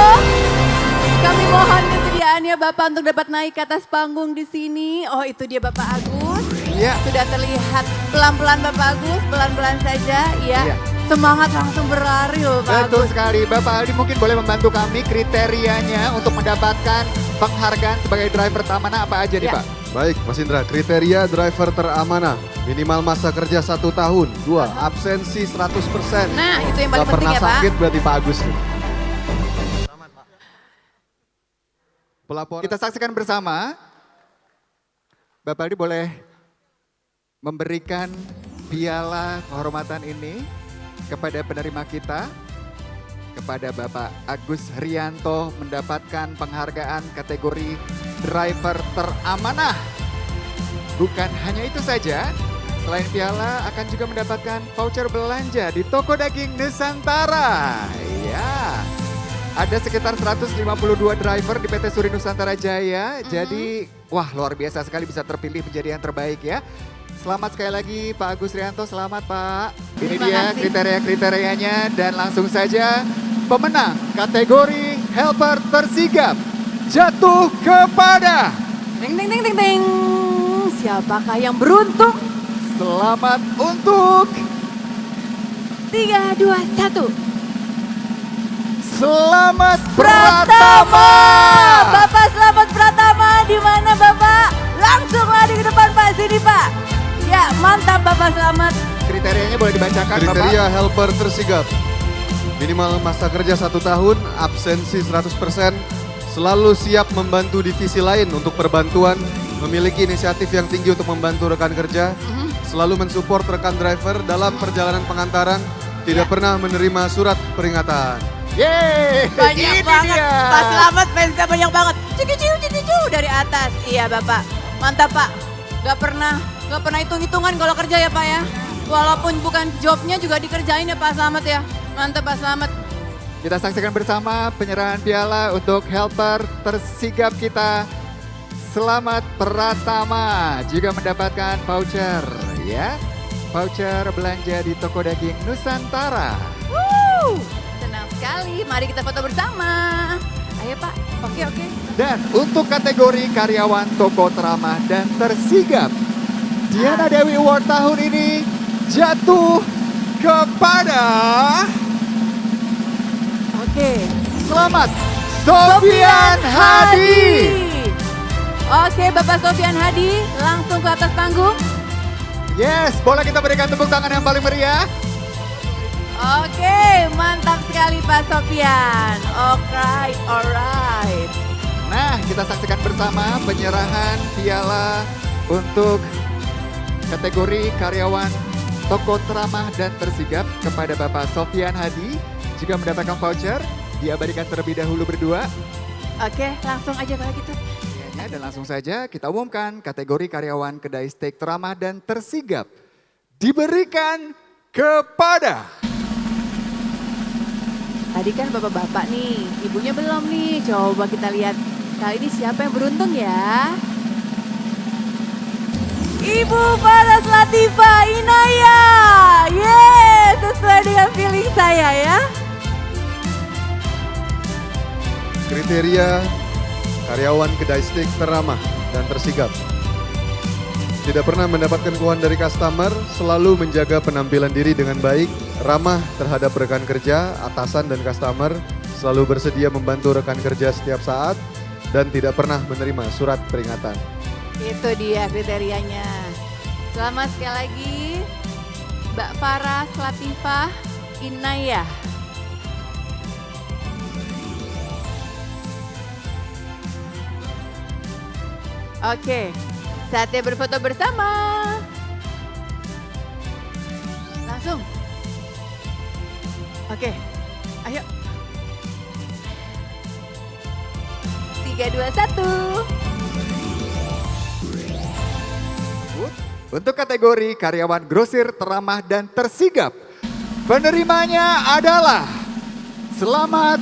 S5: Kami mohon kesediaannya Bapak untuk dapat naik ke atas panggung di sini. Oh, itu dia Bapak Agus.
S1: Iya.
S5: Sudah terlihat pelan-pelan Bapak Agus, pelan-pelan saja. Ya.
S1: Iya.
S5: Semangat langsung berlari loh Pak
S1: Betul
S5: Agus.
S1: sekali. Bapak Aldi mungkin boleh membantu kami kriterianya untuk mendapatkan penghargaan sebagai driver teramanah apa aja nih
S5: Ya.
S1: Pak?
S17: Baik Mas Indra, kriteria driver teramanah. Minimal masa kerja 1 tahun. 2, absensi 100%.
S5: Nah, itu yang paling
S17: Gak
S5: penting
S17: pernah
S5: ya Pak.
S17: sakit berarti Pak Agus nih.
S1: Kita saksikan bersama. Bapak Aldi boleh memberikan piala kehormatan ini kepada penerima kita. Kepada Bapak Agus Rianto mendapatkan penghargaan kategori driver teramanah. Bukan hanya itu saja, selain piala akan juga mendapatkan voucher belanja di toko daging Nusantara. Ya. Ada sekitar 152 driver di PT Suri Nusantara Jaya. Jadi, wah luar biasa sekali bisa terpilih menjadi yang terbaik ya. Selamat sekali lagi Pak Agus Rianto, selamat Pak. Ini
S5: Terima
S1: dia
S5: kasih.
S1: kriteria-kriterianya dan langsung saja pemenang kategori helper tersigap jatuh kepada
S5: Ting ting ting ting ting. Siapakah yang beruntung?
S1: Selamat untuk
S5: 3, 2, 1.
S1: Selamat
S5: Pratama. Bapak Selamat Pratama, di mana Bapak? Langsung lari ke depan Pak, sini Pak. Ya, mantap Bapak Selamat.
S1: kriterianya boleh dibacakan
S17: Kriteria
S1: Bapak.
S17: helper tersigap. Minimal masa kerja 1 tahun, absensi 100%, selalu siap membantu divisi lain untuk perbantuan, memiliki inisiatif yang tinggi untuk membantu rekan kerja, selalu mensupport rekan driver dalam perjalanan pengantaran, tidak pernah menerima surat peringatan.
S1: Yeay,
S5: Banyak
S1: ini
S5: banget.
S1: dia.
S5: Pak Selamat fansnya banyak banget. Cikicu dari atas. Iya Bapak. Mantap Pak. Gak pernah hitung-hitungan kalau kerja ya Pak ya. Walaupun bukan jobnya juga dikerjain ya Pak Selamat ya. Mantap Pak Selamat.
S1: Kita saksikan bersama penyerahan piala untuk helper tersigap kita. Selamat Pratama juga mendapatkan voucher ya. Voucher belanja di toko daging Nusantara.
S5: Wuh, senang sekali. Mari kita foto bersama. Ayo Pak. Oke.
S1: Dan untuk kategori karyawan toko teramah dan tersigap, Diana Dewi Award tahun ini jatuh kepada Selamat Sofian Hadi.
S5: Oke Bapak Sofian Hadi, langsung ke atas panggung.
S1: Yes, boleh kita berikan tepuk tangan yang paling meriah.
S5: Oke, mantap sekali Pak Sofian. Alright.
S1: Nah, kita saksikan bersama penyerahan piala untuk kategori karyawan toko teramah dan tersigap kepada Bapak Sofian Hadi. Juga mendapatkan voucher, diabadikan terlebih dahulu berdua.
S5: Oke, langsung aja kalau gitu.
S1: Dan langsung saja kita umumkan kategori karyawan kedai steak teramah dan tersigap diberikan kepada...
S5: Tadi kan bapak-bapak nih, ibunya belum nih. Coba kita lihat kali ini siapa yang beruntung ya. Ibu Paras Latifah Inaya. Yes, sesuai dengan feeling saya ya.
S17: Kriteria karyawan kedai steak teramah dan tersigap. Tidak pernah mendapatkan keluhan dari customer, selalu menjaga penampilan diri dengan baik, ramah terhadap rekan kerja, atasan dan customer, selalu bersedia membantu rekan kerja setiap saat, dan tidak pernah menerima surat peringatan.
S5: Itu dia kriterianya. Selamat sekali lagi Mbak Paras Latifah Inaya. Oke, saatnya berfoto bersama. Langsung. Oke, ayo. 3, 2, 1.
S1: Untuk kategori karyawan grosir teramah dan tersigap, penerimanya adalah selamat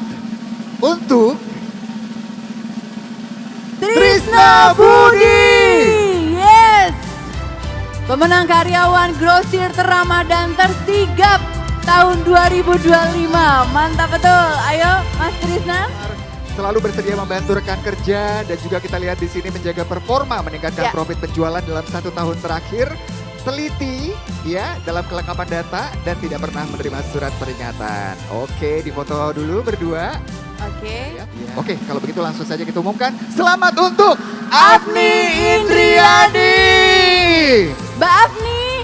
S1: untuk
S5: Trisna Budi. Yes. Pemenang karyawan grosir teramah dan tersigap tahun 2025. Mantap betul. Ayo Mas Trisna.
S1: selalu bersedia membantu rekan kerja dan juga kita lihat di sini menjaga performa, meningkatkan profit penjualan dalam 1 tahun terakhir. Teliti ya dalam kelengkapan data dan tidak pernah menerima surat peringatan. Oke, difoto dulu berdua.
S5: Oke.
S1: Oke, kalau begitu langsung saja kita umumkan. Selamat untuk Afni Indriani.
S5: Mbak Afni.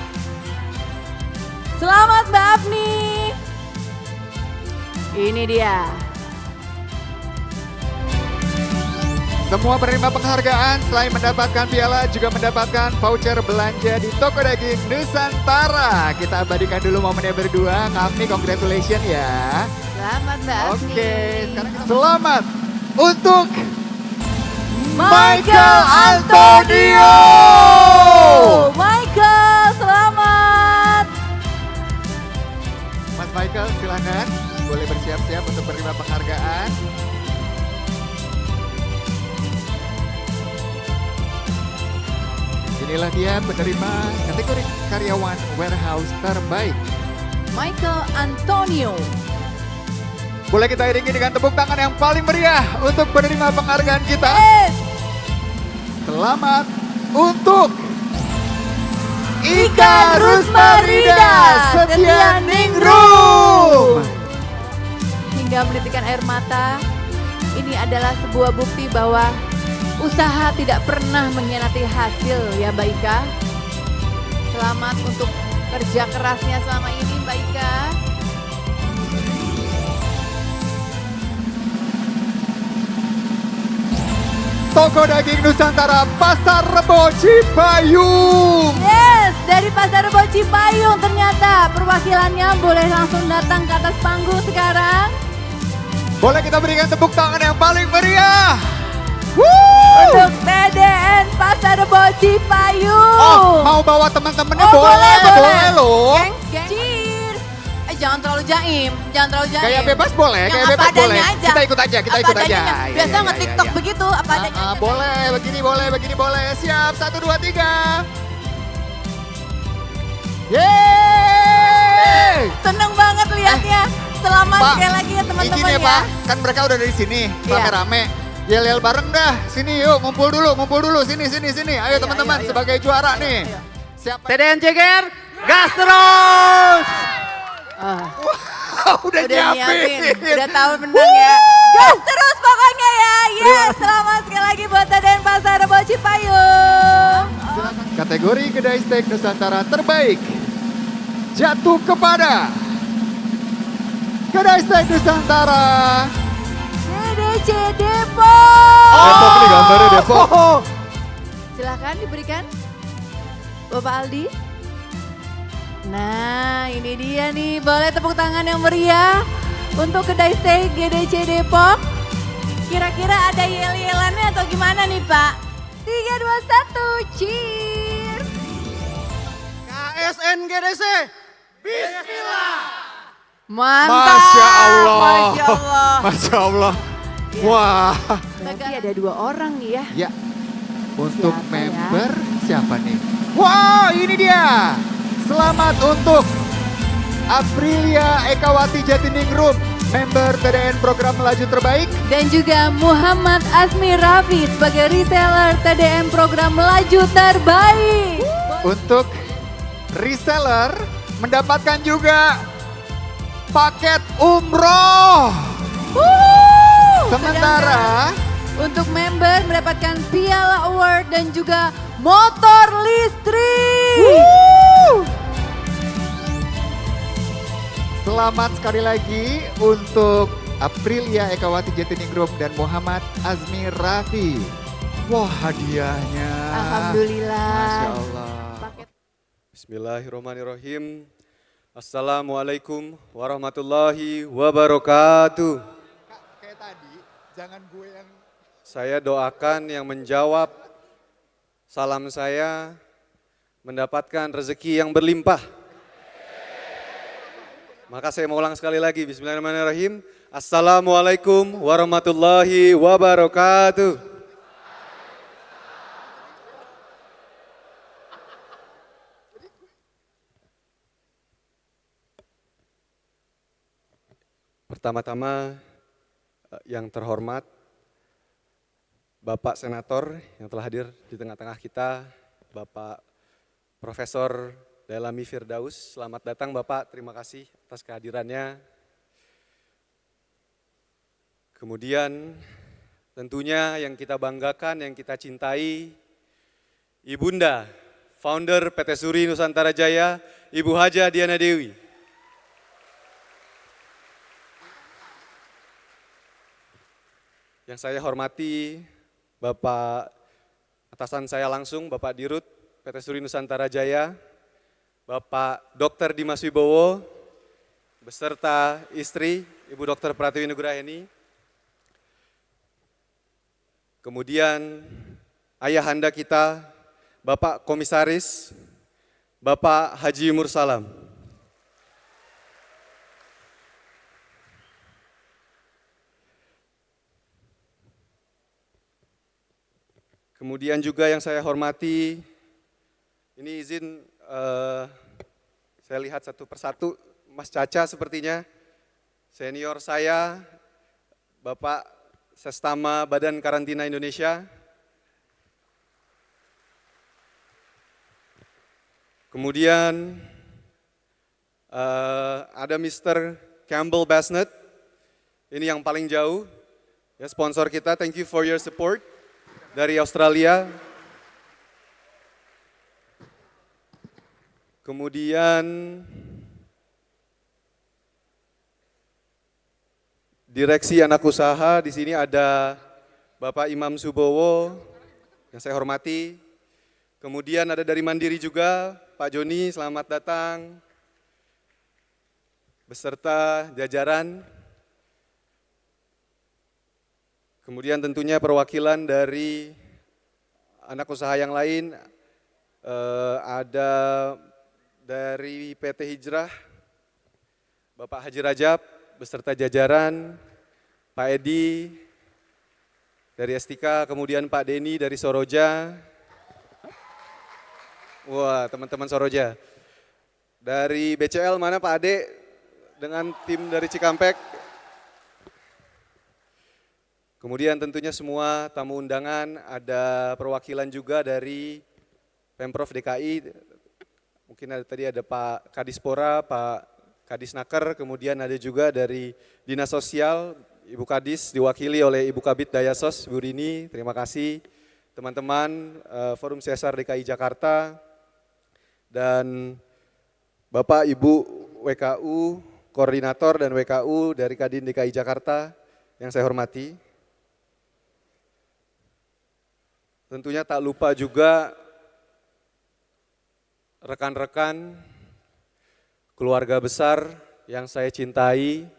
S5: Selamat Mbak Afni. Ini dia.
S1: Semua penerima penghargaan selain mendapatkan piala juga mendapatkan voucher belanja di toko daging Nusantara. Kita abadikan dulu momennya berdua. Kami congratulations ya.
S5: Selamat Mbak Afni.
S1: Oke, sekarang selamat untuk
S5: Michael Antonio. Michael, selamat.
S1: Mas Michael, silakan. Boleh bersiap-siap untuk menerima penghargaan. Inilah dia penerima kategori karyawan warehouse terbaik.
S5: Michael Antonio.
S1: Boleh kita iringi dengan tepuk tangan yang paling meriah untuk penerima penghargaan kita. Selamat untuk Ika Rusmarida Setianingrum.
S5: Hingga menitikan air mata, ini adalah sebuah bukti bahwa usaha tidak pernah mengkhianati hasil ya Mbak Ika. Selamat untuk kerja kerasnya selama ini Mbak Ika.
S1: Toko Daging Nusantara Pasar Rebo Cipayung.
S5: Yes, dari Pasar Rebo Cipayung ternyata perwakilannya boleh langsung datang ke atas panggung sekarang.
S1: Boleh kita berikan tepuk tangan yang paling meriah.
S5: Untuk TDN Pasar Rebo Cipayung.
S1: Oh, mau bawa teman-temannya boleh loh.
S5: Cheers. Jangan terlalu jaim, jangan terlalu jaim.
S1: Kayak bebas boleh,
S5: Yang
S1: kayak
S5: apa
S1: bebas boleh.
S5: adanya aja.
S1: Kita ikut aja, kita
S5: Apa
S1: ikut aja.
S5: adanya.
S1: Iya,
S5: Biasa
S1: iya,
S5: nge-TikTok
S1: iya.
S5: begitu, apa adanya aja.
S1: Boleh, begini boleh, begini boleh. Siap, 1, 2, 3. Yeay!
S5: Seneng banget liatnya. Selamat
S1: Pak,
S5: sekali lagi ya teman-teman
S1: izin
S5: ya.
S1: Pak, kan mereka udah dari sini, rame-rame. Yel-yel bareng dah, sini yuk, ngumpul dulu, sini. Ayo teman-teman, sebagai juara nih. Siapa?
S18: TDN Ceger, gas terus!
S1: Udah nyiapin.
S5: Udah tahu menang ya. Gas terus pokoknya ya. Yes, selamat sekali lagi buat TDN Pasar Rebo Cipayung.
S1: Kategori kedai steak Nusantara terbaik jatuh kepada kedai steak Nusantara
S5: GDC Depok.
S1: Depok nih gambarnya Depok.
S5: Silakan diberikan Bapak Aldi. Nah ini dia nih, boleh tepuk tangan yang meriah untuk kedai steak GDC Depok. Kira-kira ada yel-yelannya atau gimana nih Pak? 3, 2, 1, cheers.
S18: KSN GDC, bismillah.
S5: Mantap.
S1: Masya Allah.
S5: Masya Allah.
S1: Masya Allah. Wah.
S5: Berarti ada 2 orang nih ya.
S1: Ya. Untuk member siapa nih? Wah, ini dia. Selamat untuk Aprilia Ekawati Jatiningrum, member TDN Program Melaju Terbaik.
S5: Dan juga Muhammad Azmi Rafi sebagai reseller TDM Program Melaju Terbaik.
S1: Untuk reseller mendapatkan juga paket umroh. Sementara
S5: untuk member mendapatkan Piala Award dan juga motor listrik.
S1: Selamat sekali lagi untuk Aprilia Ekawati Jatiningrum dan Muhammad Azmi Rafi. Wah, hadiahnya.
S5: Alhamdulillah.
S1: Masya Allah.
S17: Bismillahirrahmanirrahim. Assalamualaikum warahmatullahi wabarakatuh.
S1: Kayak tadi, jangan gue yang...
S17: Saya doakan yang menjawab salam saya mendapatkan rezeki yang berlimpah. Maka saya mau ulang sekali lagi, bismillahirrahmanirrahim. Assalamualaikum warahmatullahi wabarakatuh. Pertama-tama yang terhormat Bapak Senator yang telah hadir di tengah-tengah kita, Bapak Profesor Dailami Firdaus. Selamat datang Bapak, terima kasih atas kehadirannya. Kemudian tentunya yang kita banggakan, yang kita cintai, Ibunda, founder PT Suri Nusantara Jaya, Ibu Haja Diana Dewi. Yang saya hormati, Bapak atasan saya langsung, Bapak Dirut PT Suri Nusantara Jaya, Bapak Dr. Dimas Wibowo, beserta istri, Ibu Dr. Pratiwi Nugraheni. Kemudian ayahanda kita, Bapak Komisaris, Bapak Haji Mursalam. Kemudian juga yang saya hormati, ini izin saya lihat satu persatu, Mas Caca sepertinya, senior saya, Bapak Sestama Badan Karantina Indonesia. Kemudian ada Mr. Campbell Basnet, ini yang paling jauh, ya sponsor kita, thank you for your support dari Australia. Kemudian Direksi Anak Usaha, di sini ada Bapak Imam Subowo yang saya hormati. Kemudian ada dari Mandiri juga, Pak Joni, selamat datang. Beserta jajaran. Kemudian tentunya perwakilan dari anak usaha yang lain, ada dari PT Hijrah, Bapak Haji Rajab, beserta jajaran, Pak Edi dari Estika, kemudian Pak Deni dari Soroja. Wah, teman-teman Soroja. Dari BCL mana Pak Ade dengan tim dari Cikampek. Kemudian tentunya semua tamu undangan, ada perwakilan juga dari Pemprov DKI, mungkin tadi ada Pak Kadispora, Pak Kadisnaker, kemudian ada juga dari Dinas Sosial, Ibu Kadis diwakili oleh Ibu Kabid Dayasos, Bu Rini, terima kasih. Teman-teman Forum Sesar DKI Jakarta, dan Bapak Ibu WKU, Koordinator dan WKU dari Kadin DKI Jakarta yang saya hormati. Tentunya tak lupa juga rekan-rekan, keluarga besar yang saya cintai,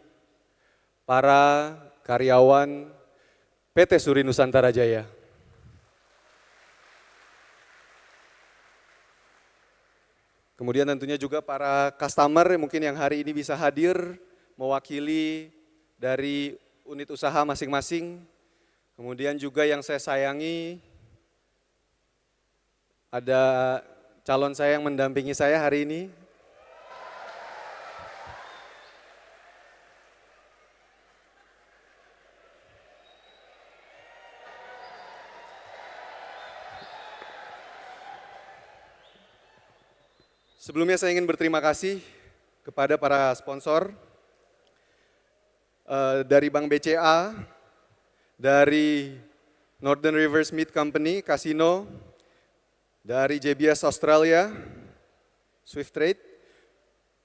S17: para karyawan PT Suri Nusantara Jaya. Kemudian tentunya juga para customer mungkin yang hari ini bisa hadir mewakili dari unit usaha masing-masing. Kemudian juga yang saya sayangi, ada calon saya yang mendampingi saya hari ini. Sebelumnya saya ingin berterima kasih kepada para sponsor dari Bank BCA, dari Northern Rivers Meat Company, Casino, dari JBS Australia, Swift Trade,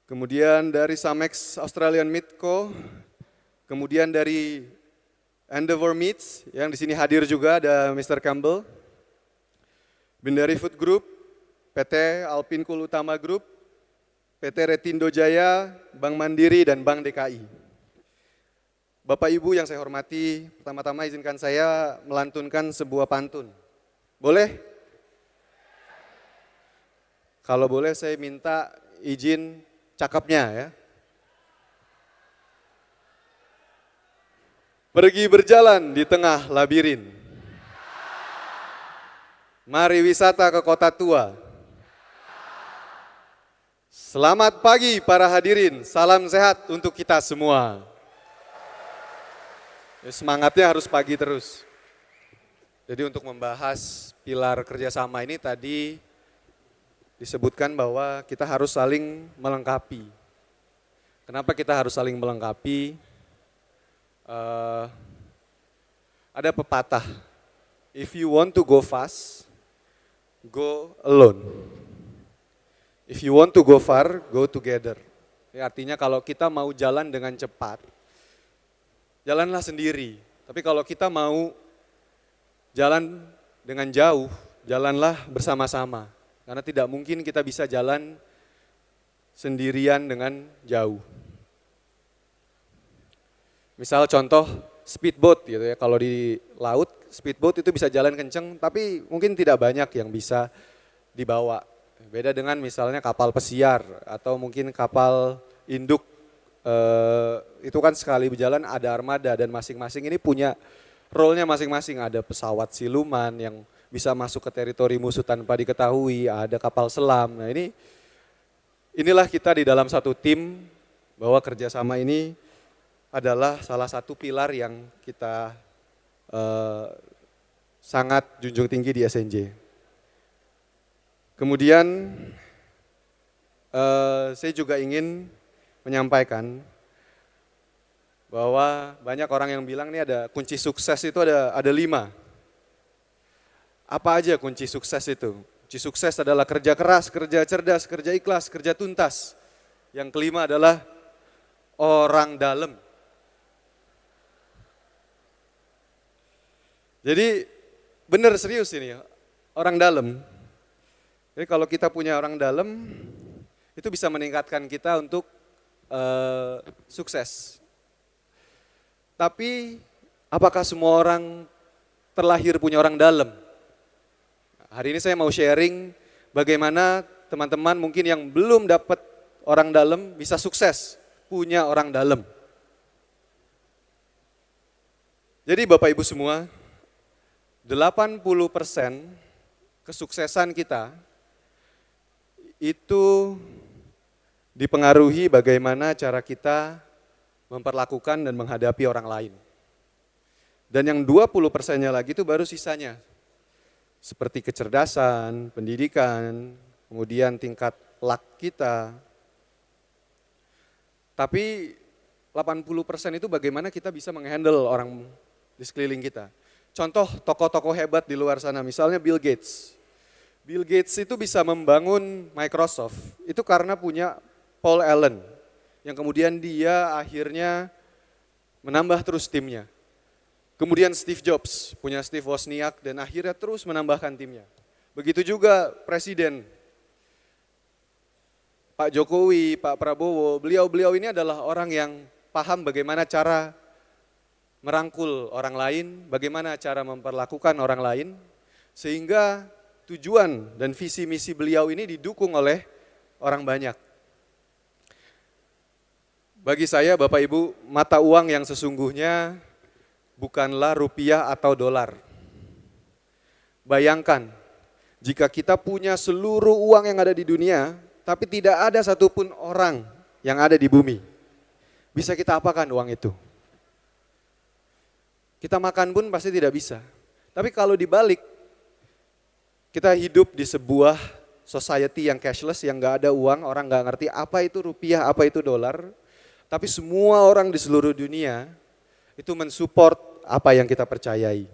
S17: kemudian dari Samex Australian Meat Co, kemudian dari Endeavour Meats, yang di sini hadir juga ada Mr. Campbell, Bindari Food Group, PT Alpinkul Utama Group, PT Retindo Jaya, Bank Mandiri, dan Bank DKI. Bapak Ibu yang saya hormati, pertama-tama izinkan saya melantunkan sebuah pantun. Boleh? Kalau boleh saya minta izin cakepnya ya. Pergi berjalan di tengah labirin. Mari wisata ke kota tua. Selamat pagi para hadirin, salam sehat untuk kita semua. Ya, semangatnya harus pagi terus. Jadi untuk membahas pilar kerjasama ini tadi disebutkan bahwa kita harus saling melengkapi. Kenapa kita harus saling melengkapi? Ada pepatah, if you want to go fast, go alone. If you want to go far, go together. Ya, artinya kalau kita mau jalan dengan cepat, jalanlah sendiri. Tapi kalau kita mau jalan dengan jauh, jalanlah bersama-sama. Karena tidak mungkin kita bisa jalan sendirian dengan jauh. Misal contoh speedboat gitu ya, kalau di laut speedboat itu bisa jalan kenceng, tapi mungkin tidak banyak yang bisa dibawa. Beda dengan misalnya kapal pesiar atau mungkin kapal induk, itu kan sekali berjalan ada armada dan masing-masing ini punya role-nya masing-masing. Ada pesawat siluman yang bisa masuk ke teritori musuh tanpa diketahui, ada kapal selam. Nah inilah kita di dalam satu tim, bahwa kerjasama ini adalah salah satu pilar yang kita sangat junjung tinggi di SNJ. Kemudian saya juga ingin menyampaikan bahwa banyak orang yang bilang ini ada kunci sukses itu ada 5. Apa aja kunci sukses itu? Kunci sukses adalah kerja keras, kerja cerdas, kerja ikhlas, kerja tuntas. Yang kelima adalah orang dalam. Jadi benar serius ini, orang dalam. Jadi kalau kita punya orang dalam, itu bisa meningkatkan kita untuk sukses. Tapi apakah semua orang terlahir punya orang dalam? Hari ini saya mau sharing bagaimana teman-teman mungkin yang belum dapat orang dalam bisa sukses punya orang dalam. Jadi Bapak Ibu semua, 80% kesuksesan kita itu dipengaruhi bagaimana cara kita memperlakukan dan menghadapi orang lain. Dan yang 20%-nya lagi itu baru sisanya. Seperti kecerdasan, pendidikan, kemudian tingkat luck kita. Tapi 80% itu bagaimana kita bisa menghandle orang di sekeliling kita. Contoh tokoh-tokoh hebat di luar sana, misalnya Bill Gates. Bill Gates itu bisa membangun Microsoft, itu karena punya Paul Allen, yang kemudian dia akhirnya menambah terus timnya. Kemudian Steve Jobs, punya Steve Wozniak, dan akhirnya terus menambahkan timnya. Begitu juga Presiden, Pak Jokowi, Pak Prabowo, beliau-beliau ini adalah orang yang paham bagaimana cara merangkul orang lain, bagaimana cara memperlakukan orang lain, sehingga tujuan dan visi misi beliau ini didukung oleh orang banyak. Bagi saya Bapak Ibu, mata uang yang sesungguhnya bukanlah rupiah atau dolar. Bayangkan, jika kita punya seluruh uang yang ada di dunia, tapi tidak ada satupun orang yang ada di bumi. Bisa kita apakan uang itu? Kita makan pun pasti tidak bisa. Tapi kalau dibalik, kita hidup di sebuah society yang cashless, yang gak ada uang, orang gak ngerti apa itu rupiah, apa itu dolar. Tapi semua orang di seluruh dunia itu mensupport apa yang kita percayai.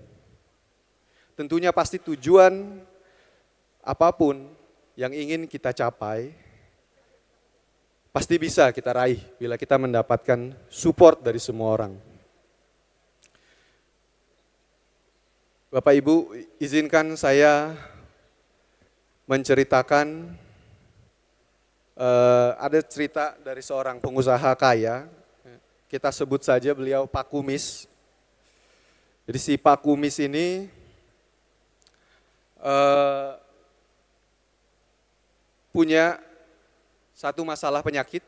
S17: Tentunya pasti tujuan apapun yang ingin kita capai, pasti bisa kita raih bila kita mendapatkan support dari semua orang. Bapak Ibu, izinkan saya menceritakan, ada cerita dari seorang pengusaha kaya, kita sebut saja beliau Pak Kumis. Jadi si Pak Kumis ini punya satu masalah penyakit,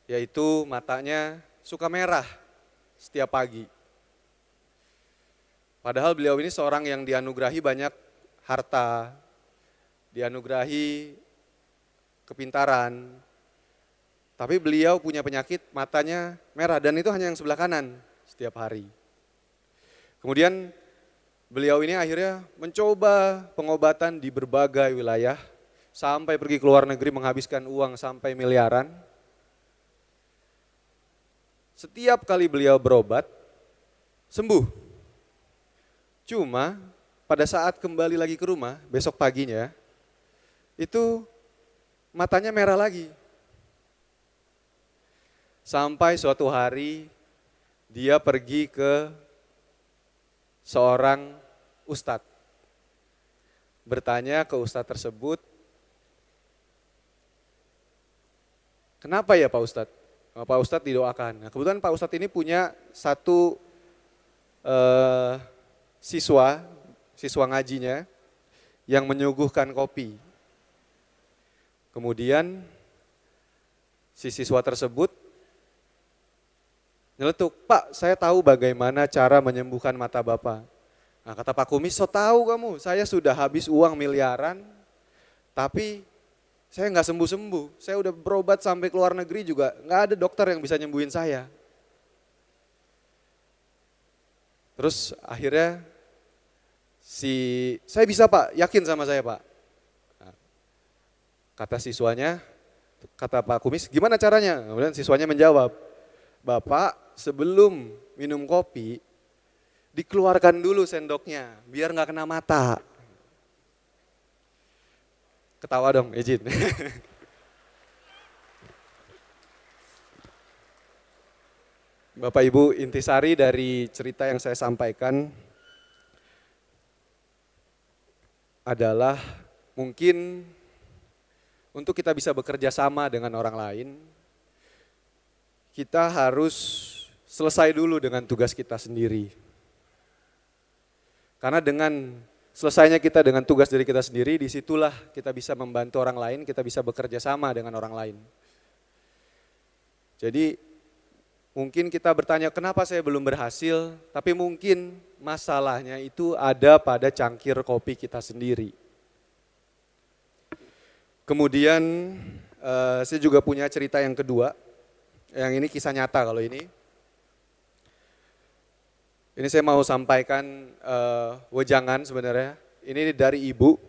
S17: yaitu matanya suka merah setiap pagi. Padahal beliau ini seorang yang dianugerahi banyak harta, dianugerahi kepintaran, tapi beliau punya penyakit matanya merah, dan itu hanya yang sebelah kanan setiap hari. Kemudian beliau ini akhirnya mencoba pengobatan di berbagai wilayah, sampai pergi ke luar negeri menghabiskan uang sampai miliaran. Setiap kali beliau berobat, sembuh. Cuma pada saat kembali lagi ke rumah, besok paginya, itu matanya merah lagi. Sampai suatu hari dia pergi ke seorang ustadz. Bertanya ke ustadz tersebut, kenapa ya Pak Ustadz? Pak Ustadz didoakan. Nah, kebetulan Pak Ustadz ini punya satu siswa ngajinya yang menyuguhkan kopi. Kemudian si siswa tersebut nyeletuk, Pak, saya tahu bagaimana cara menyembuhkan mata Bapak. Nah kata Pak Kumis, so tahu kamu, saya sudah habis uang miliaran, tapi saya nggak sembuh-sembuh. Saya udah berobat sampai ke luar negeri juga, nggak ada dokter yang bisa nyembuhin saya. Terus akhirnya saya bisa Pak, yakin sama saya Pak. Nah, kata siswanya, kata Pak Kumis, gimana caranya? Kemudian siswanya menjawab, Bapak sebelum minum kopi, dikeluarkan dulu sendoknya, biar nggak kena mata. Ketawa dong, izin. Bapak Ibu, intisari dari cerita yang saya sampaikan adalah mungkin untuk kita bisa bekerja sama dengan orang lain, kita harus selesai dulu dengan tugas kita sendiri. Karena dengan selesainya kita dengan tugas dari kita sendiri, disitulah kita bisa membantu orang lain, kita bisa bekerja sama dengan orang lain. Jadi mungkin kita bertanya kenapa saya belum berhasil, tapi mungkin masalahnya itu ada pada cangkir kopi kita sendiri. Kemudian saya juga punya cerita yang kedua, yang ini kisah nyata kalau ini. Ini saya mau sampaikan wejangan sebenarnya. Ini dari ibu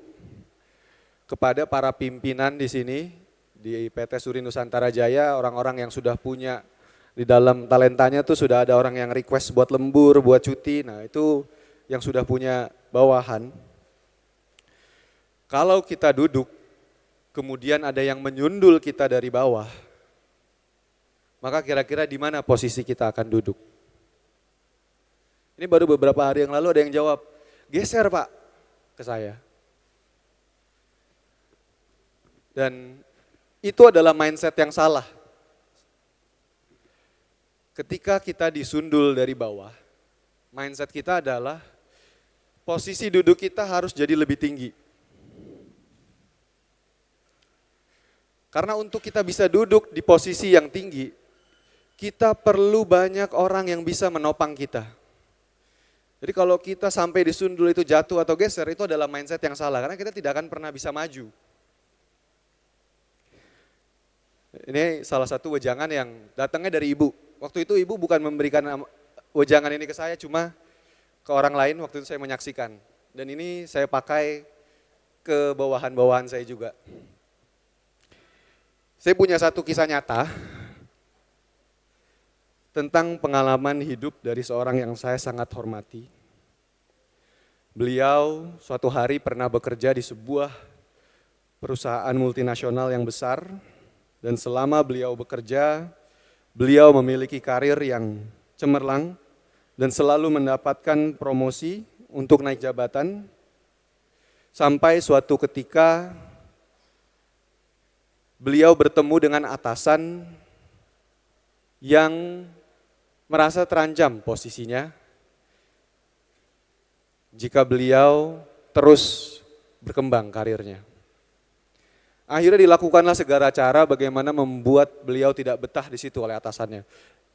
S17: kepada para pimpinan di sini, di PT Suri Nusantara Jaya, orang-orang yang sudah punya di dalam talentanya tuh sudah ada orang yang request buat lembur, buat cuti. Nah itu yang sudah punya bawahan. Kalau kita duduk, kemudian ada yang menyundul kita dari bawah, maka kira-kira di mana posisi kita akan duduk? Ini baru beberapa hari yang lalu ada yang jawab, geser Pak, ke saya. Dan itu adalah mindset yang salah. Ketika kita disundul dari bawah, mindset kita adalah posisi duduk kita harus jadi lebih tinggi. Karena untuk kita bisa duduk di posisi yang tinggi, kita perlu banyak orang yang bisa menopang kita. Jadi kalau kita sampai disundul itu jatuh atau geser, itu adalah mindset yang salah, karena kita tidak akan pernah bisa maju. Ini salah satu wejangan yang datangnya dari ibu. Waktu itu ibu bukan memberikan wejangan ini ke saya, cuma ke orang lain, waktu itu saya menyaksikan. Dan ini saya pakai ke bawahan-bawahan saya juga. Saya punya satu kisah nyata tentang pengalaman hidup dari seorang yang saya sangat hormati. Beliau suatu hari pernah bekerja di sebuah perusahaan multinasional yang besar, dan selama beliau bekerja, beliau memiliki karir yang cemerlang dan selalu mendapatkan promosi untuk naik jabatan, sampai suatu ketika beliau bertemu dengan atasan yang merasa terancam posisinya jika beliau terus berkembang karirnya. Akhirnya dilakukanlah segala cara bagaimana membuat beliau tidak betah di situ oleh atasannya.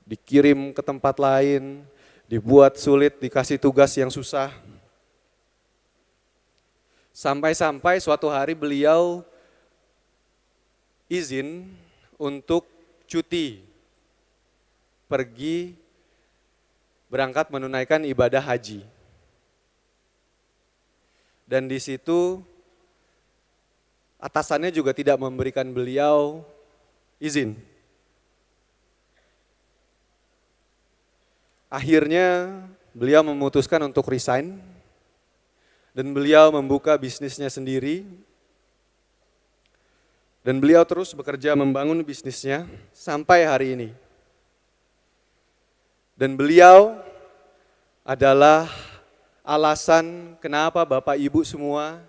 S17: Dikirim ke tempat lain, dibuat sulit, dikasih tugas yang susah. Sampai-sampai suatu hari beliau izin untuk cuti, pergi berangkat menunaikan ibadah haji. Dan di situ atasannya juga tidak memberikan beliau izin. Akhirnya beliau memutuskan untuk resign dan beliau membuka bisnisnya sendiri. Dan beliau terus bekerja membangun bisnisnya sampai hari ini. Dan beliau adalah alasan kenapa Bapak Ibu semua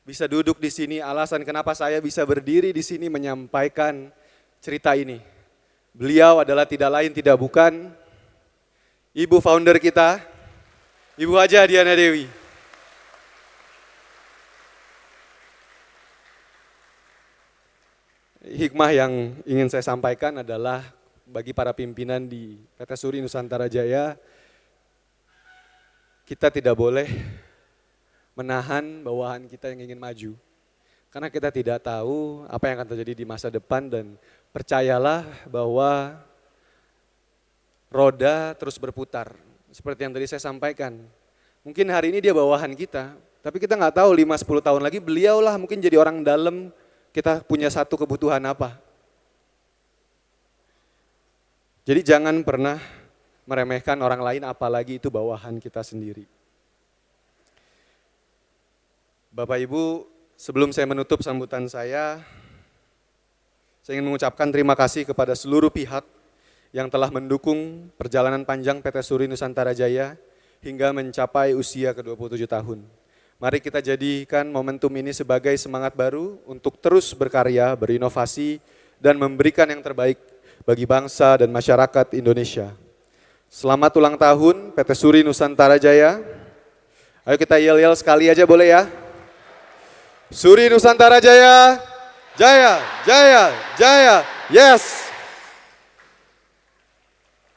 S17: bisa duduk di sini, alasan kenapa saya bisa berdiri di sini menyampaikan cerita ini. Beliau adalah tidak lain tidak bukan Ibu founder kita, Ibu Haja Diana Dewi. Hikmah yang ingin saya sampaikan adalah bagi para pimpinan di PT Suri Nusantara Jaya, kita tidak boleh menahan bawahan kita yang ingin maju. Karena kita tidak tahu apa yang akan terjadi di masa depan dan percayalah bahwa roda terus berputar. Seperti yang tadi saya sampaikan. Mungkin hari ini dia bawahan kita, tapi kita nggak tahu 5-10 tahun lagi beliaulah mungkin jadi orang dalam, kita punya satu kebutuhan apa. Jadi jangan pernah meremehkan orang lain apalagi itu bawahan kita sendiri. Bapak Ibu, sebelum saya menutup sambutan saya ingin mengucapkan terima kasih kepada seluruh pihak yang telah mendukung perjalanan panjang PT Suri Nusantara Jaya hingga mencapai usia ke-27 tahun. Mari kita jadikan momentum ini sebagai semangat baru untuk terus berkarya, berinovasi, dan memberikan yang terbaik bagi bangsa dan masyarakat Indonesia. Selamat ulang tahun PT Suri Nusantara Jaya. Ayo kita yel-yel sekali aja boleh ya? Suri Nusantara Jaya, Jaya, Jaya, Jaya, yes!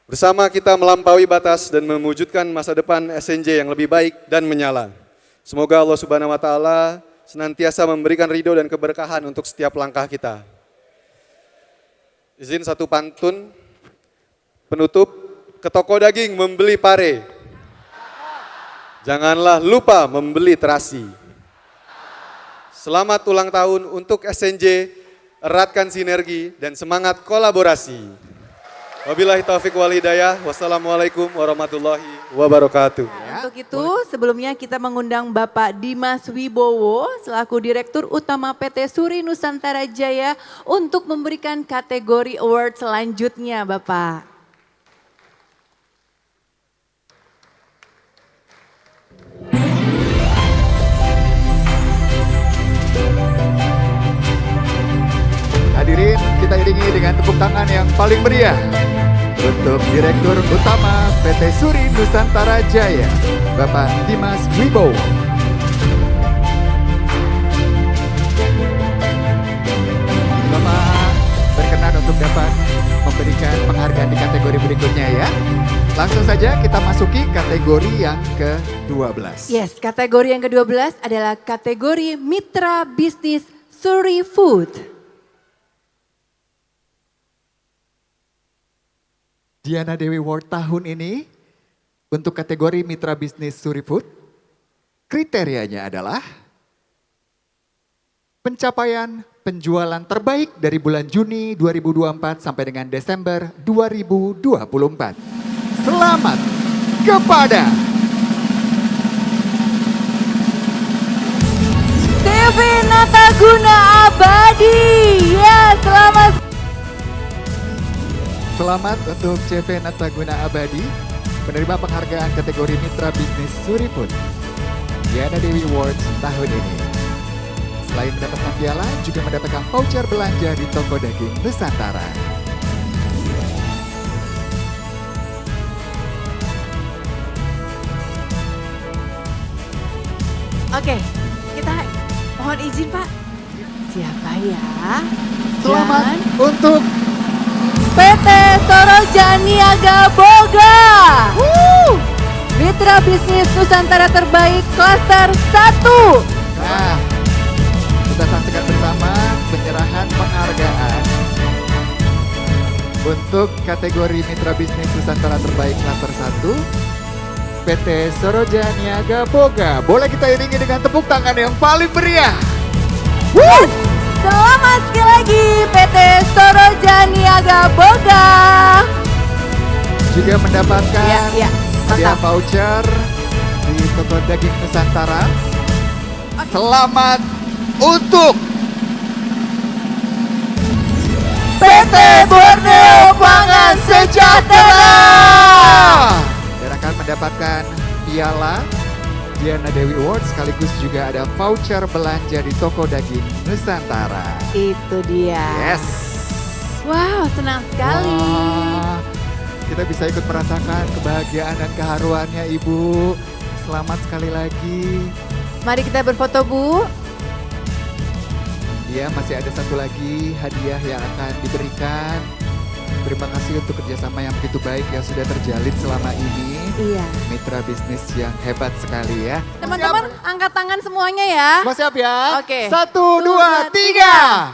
S17: Bersama kita melampaui batas dan mewujudkan masa depan SNJ yang lebih baik dan menyala. Semoga Allah Subhanahu wa Ta'ala senantiasa memberikan ridho dan keberkahan untuk setiap langkah kita. Izin satu pantun penutup, ke toko daging membeli pare. Janganlah lupa membeli terasi. Selamat ulang tahun untuk SNJ, eratkan sinergi dan semangat kolaborasi. Wabillahi taufiq wal hidayah. Wassalamualaikum warahmatullahi wabarakatuh.
S5: Untuk itu sebelumnya kita mengundang Bapak Dimas Wibowo selaku Direktur Utama PT Suri Nusantara Jaya untuk memberikan kategori award selanjutnya Bapak.
S1: Hadirin, kita iringi dengan tepuk tangan yang paling meriah untuk Direktur Utama PT Suri Nusantara Jaya, Bapak Dimas Wibowo. Bapak berkenan untuk dapat memberikan penghargaan di kategori berikutnya ya. Langsung saja kita masuki kategori yang ke-12.
S5: Yes, kategori yang ke-12 adalah kategori Mitra Bisnis Suri Food.
S1: Diana Dewi Award tahun ini untuk kategori Mitra Bisnis Suri Food, kriterianya adalah pencapaian penjualan terbaik dari bulan Juni 2024 sampai dengan Desember 2024. Selamat kepada
S5: TV Nataguna Abadi. Ya,
S1: Selamat untuk CV Nataguna Abadi menerima penghargaan kategori Mitra Bisnis Suri Food Diana Dewi Awards tahun ini. Selain mendapatkan piala, juga mendapatkan voucher belanja di toko daging Nusantara.
S5: Oke, kita mohon izin Pak. Siapa ya?
S1: Selamat untuk
S5: PT Soroja Niaga Boga. Mitra Bisnis Nusantara Terbaik Klaster 1.
S1: Nah, kita saksikan bersama penyerahan penghargaan untuk kategori Mitra Bisnis Nusantara Terbaik Klaster 1 PT Soroja Niaga Boga. Boleh kita iringi dengan tepuk tangan yang paling meriah.
S5: Selamat sekali lagi PT Soroja Niaga Boga.
S1: Juga mendapatkan hadiah voucher di toko daging Nusantara. Selamat untuk PT Borneo Pangan Sejahtera. Dan akan mendapatkan piala Diana Dewi Award sekaligus juga ada voucher belanja di toko daging Nusantara.
S5: Itu dia.
S1: Yes.
S5: Wow, senang sekali.
S1: Wah, kita bisa ikut merasakan kebahagiaan dan keharuannya Ibu. Selamat sekali lagi.
S5: Mari kita berfoto Bu.
S1: Iya, masih ada satu lagi hadiah yang akan diberikan. Terima kasih untuk kerjasama yang begitu baik yang sudah terjalin selama ini.
S5: Iya.
S1: Mitra bisnis yang hebat sekali ya.
S5: Teman-teman angkat tangan semuanya ya.
S1: Semua siap ya?
S5: Oke.
S1: 1, 2, 3.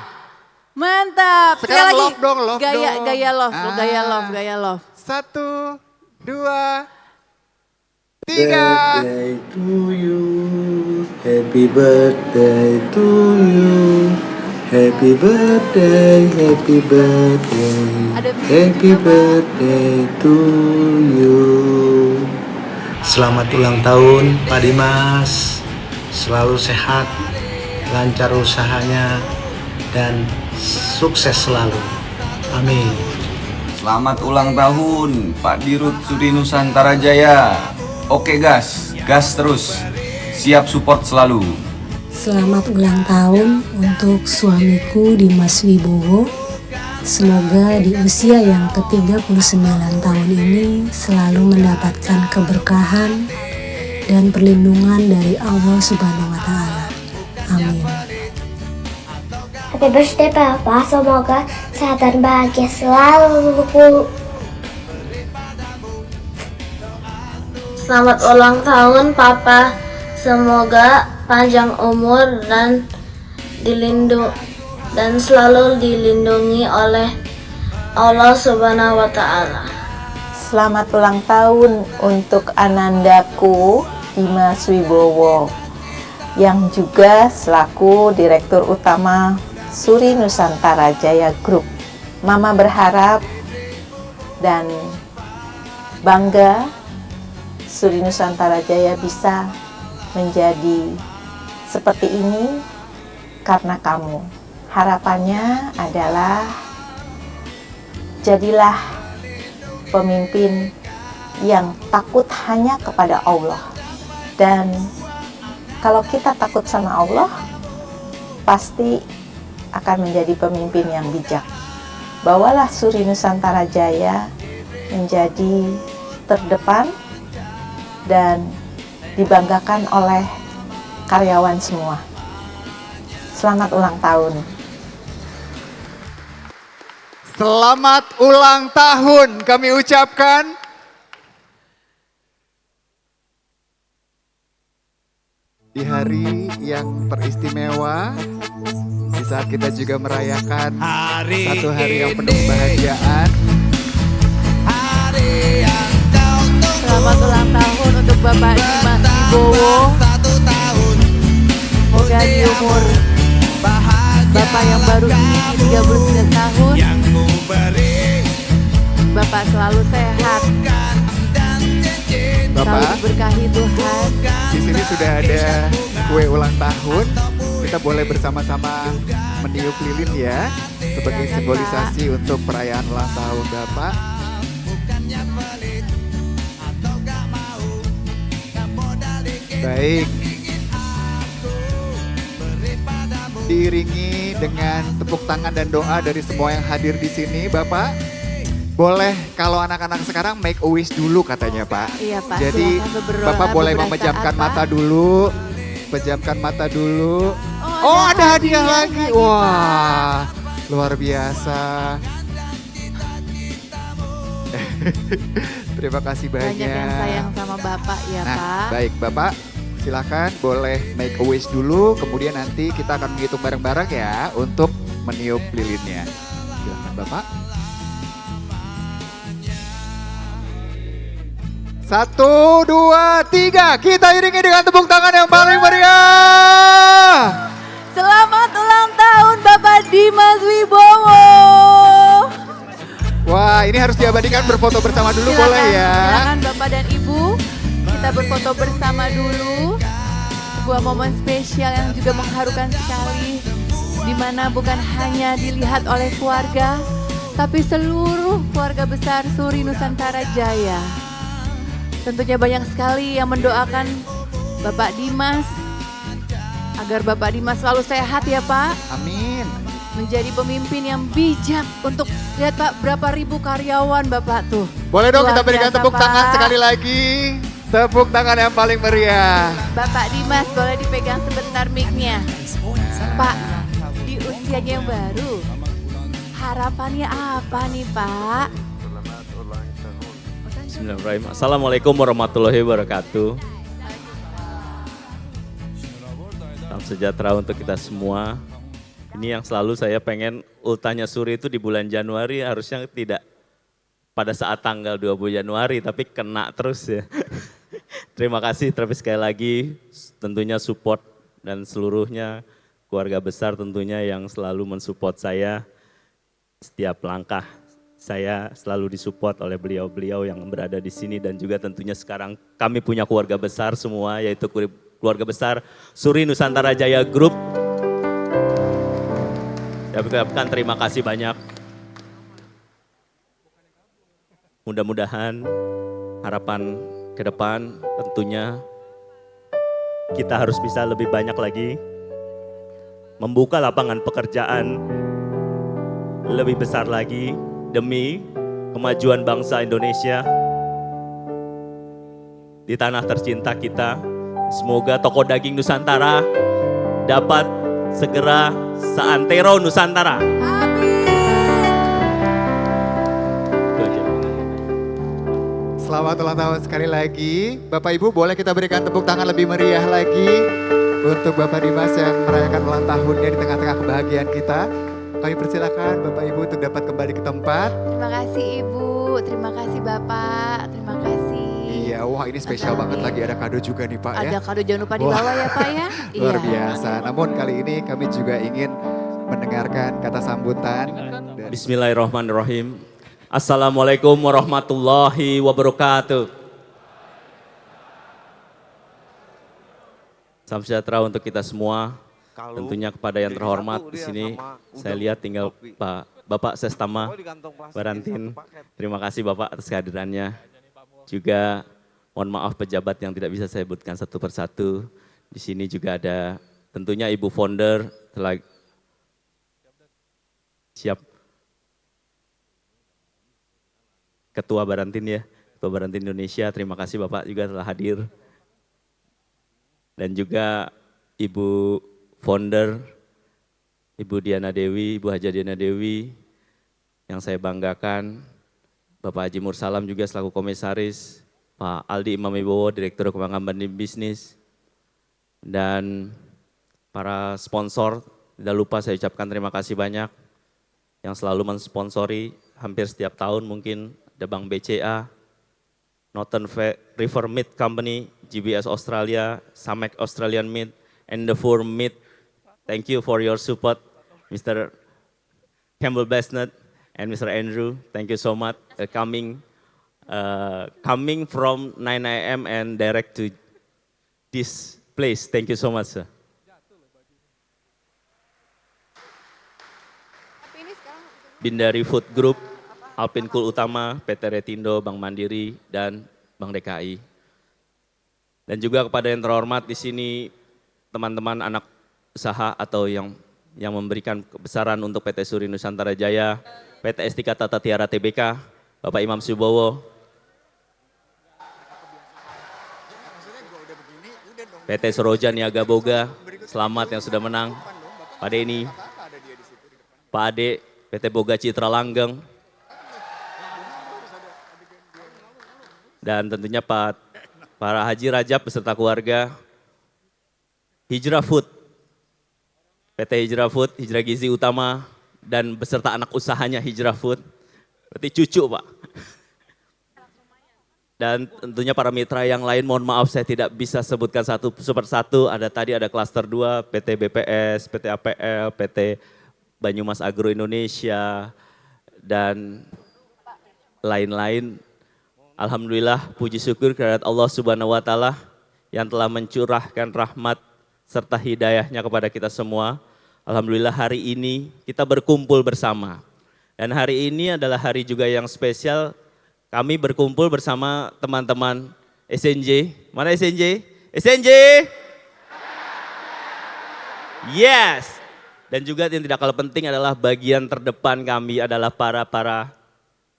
S5: Mantap. Sekali
S1: Sekarang
S5: lagi.
S1: love dong, love
S5: gaya,
S1: dong.
S5: Gaya love,
S1: Ah.
S5: gaya love, gaya love.
S1: 1, 2, 3.
S4: Birthday to you, happy birthday to you, happy birthday happy birthday to you. Selamat ulang tahun Pak Dimas, selalu sehat, lancar usahanya, dan sukses selalu. Amin.
S19: Selamat ulang tahun Pak Dirut Suri Nusantara Jaya. Oke gas terus. Siap support selalu.
S20: Selamat ulang tahun untuk suamiku Dimas Wibowo. Semoga di usia yang ke-39 tahun ini selalu mendapatkan keberkahan dan perlindungan dari Allah Subhanahu wa Ta'ala. Amin.
S21: Happy birthday Papa, semoga sehat dan bahagia selalu.
S22: Selamat ulang tahun Papa, semoga panjang umur dan selalu dilindungi oleh Allah Subhanahu wa Ta'ala.
S10: Selamat ulang tahun untuk anandaku Dimas Wibowo yang juga selaku Direktur Utama Suri Nusantara Jaya Group. Mama berharap dan bangga Suri Nusantara Jaya bisa menjadi seperti ini karena kamu. Harapannya adalah jadilah pemimpin yang takut hanya kepada Allah. Dan kalau kita takut sama Allah, pasti akan menjadi pemimpin yang bijak. Bawalah Suri Nusantara Jaya menjadi terdepan dan dibanggakan oleh karyawan semua. Selamat ulang tahun.
S1: Selamat ulang tahun kami ucapkan. Di hari yang teristimewa, di saat kita juga merayakan satu hari yang penuh kebahagiaan.
S5: Selamat ulang tahun untuk Bapak Dimas Wibowo. Semoga di umur Bapak yang baru ini 39 tahun, Bapak selalu sehat, selalu
S1: Bapak,
S5: diberkahi Tuhan.
S1: di sini sudah ada kue ulang tahun. Kita boleh bersama-sama meniup lilin ya, sebagai simbolisasi untuk perayaan ulang tahun Bapak. Baik. Diiringi dengan tepuk tangan dan doa dari semua yang hadir di sini, Bapak. Boleh kalau anak-anak sekarang make a wish dulu katanya, Pak.
S5: Iya, Pak.
S1: Jadi
S5: Silakan berdoa
S1: Bapak boleh
S5: beberapa
S1: memejamkan
S5: saat,
S1: mata
S5: Pak.
S1: dulu. Pejamkan mata dulu. Oh, ada hadiah lagi. Wah, luar biasa. Terima kasih banyak.
S5: Banyak yang sayang sama Bapak ya,
S1: Nah,
S5: Pak.
S1: baik Bapak. Silakan boleh make a wish dulu, kemudian nanti kita akan menghitung bareng-bareng ya untuk meniup lilinnya. Silakan Bapak. 1, 2, 3, kita iringi dengan tepuk tangan yang paling meriah.
S5: Selamat ulang tahun Bapak Dimas Wibowo.
S1: Wah, ini harus diabadikan berfoto bersama dulu, boleh ya?
S5: Silakan Bapak dan Ibu, kita berfoto bersama dulu. Sebuah momen spesial yang juga mengharukan sekali, di mana bukan hanya dilihat oleh keluarga, tapi seluruh keluarga besar Suri Nusantara Jaya. Tentunya banyak sekali yang mendoakan Bapak Dimas agar Bapak Dimas selalu sehat ya Pak.
S1: Amin.
S5: Menjadi pemimpin yang bijak untuk lihat Pak berapa ribu karyawan Bapak tuh.
S1: Boleh dong
S5: Luar
S1: kita berikan
S5: biasa,
S1: tepuk
S5: Pak.
S1: tangan sekali lagi. Tepuk tangan yang paling meriah.
S5: Bapak Dimas boleh dipegang sebentar mic-nya. Pak, di usianya yang baru, harapannya apa nih Pak?
S2: Bismillahirrahmanirrahim. Assalamualaikum warahmatullahi wabarakatuh. Salam sejahtera untuk kita semua. Ini yang selalu saya pengen ultahnya Suri itu di bulan Januari, harusnya tidak pada saat tanggal 20 Januari, tapi kena terus ya. Terima kasih tapi sekali lagi tentunya support dan seluruhnya keluarga besar tentunya yang selalu mensupport saya. Setiap langkah saya selalu disupport oleh beliau-beliau yang berada di sini dan juga tentunya sekarang kami punya keluarga besar semua, yaitu keluarga besar Suri Nusantara Jaya Group. Saya ucapkan terima kasih banyak. Mudah-mudahan harapan ke depan tentunya kita harus bisa lebih banyak lagi membuka lapangan pekerjaan lebih besar lagi demi kemajuan bangsa Indonesia di tanah tercinta kita. Semoga toko daging Nusantara dapat segera seantero Nusantara.
S1: Selamat ulang tahun sekali lagi. Bapak Ibu boleh kita berikan tepuk tangan lebih meriah lagi untuk Bapak Dimas yang merayakan ulang tahunnya di tengah-tengah kebahagiaan kita. Kami persilakan Bapak Ibu untuk dapat kembali ke tempat.
S5: Terima kasih Ibu, terima kasih Bapak, terima kasih.
S1: Iya, wah ini spesial banget lagi, ada kado juga nih Pak ya.
S5: Ada kado, jangan lupa dibawa ya Pak ya.
S1: Luar
S5: Iya.
S1: biasa, namun kali ini kami juga ingin mendengarkan kata sambutan.
S2: Bismillahirrahmanirrahim. Assalamualaikum warahmatullahi wabarakatuh. Salam sejahtera untuk kita semua. Tentunya kepada yang terhormat di sini, saya lihat tinggal Bapak Sestama Barantin. Terima kasih Bapak atas kehadirannya. Juga mohon maaf pejabat yang tidak bisa saya sebutkan satu persatu. Di sini juga ada tentunya Ibu Founder telah siap. Ketua Barantin ya, Ketua Barantin Indonesia, terima kasih Bapak juga telah hadir. Dan juga Ibu Founder, Ibu Diana Dewi, Ibu Haja Diana Dewi, yang saya banggakan, Bapak Haji Mursalam juga selaku komisaris, Pak Aldi Imam Wibowo, Direktur Pengembangan Bisnis, dan para sponsor, tidak lupa saya ucapkan terima kasih banyak, yang selalu mensponsori hampir setiap tahun mungkin, ada Bank BCA, Northern River Meat Company, GBS Australia, Samek Australian Meat, Endeavour Meat. Thank you for your support, Mr. Campbell Basnet and Mr. Andrew. Thank you so much coming from 9 AM and direct to this place. Thank you so much, sir. Bindari Food Group, Alpin Cool Utama, PT Retindo, Bank Mandiri, dan Bank DKI. Dan juga kepada yang terhormat di sini teman-teman anak usaha atau yang memberikan kebesaran untuk PT Suri Nusantara Jaya, PT Estika Tata Tiara Tbk, Bapak Imam Subowo, PT Soroja Niaga Boga, selamat yang sudah menang, Pak Deni, Pak Ade, PT Boga Citra Langgeng, dan tentunya para Haji Rajab beserta keluarga, Hijrah Food, PT Hijrah Food, Hijrah Gizi Utama, dan beserta anak usahanya Hijrah Food, berarti cucu Pak. Dan tentunya para mitra yang lain, mohon maaf saya tidak bisa sebutkan satu persatu, ada klaster 2, PT BPS, PT APL, PT Banyumas Agro Indonesia, dan lain-lain. Alhamdulillah, puji syukur kehadirat Allah Subhanahu wa Ta'ala yang telah mencurahkan rahmat serta hidayahnya kepada kita semua. Alhamdulillah hari ini kita berkumpul bersama. Dan hari ini adalah hari juga yang spesial, kami berkumpul bersama teman-teman SNJ. Mana SNJ? SNJ! Yes! Dan juga yang tidak kalah penting adalah bagian terdepan kami adalah para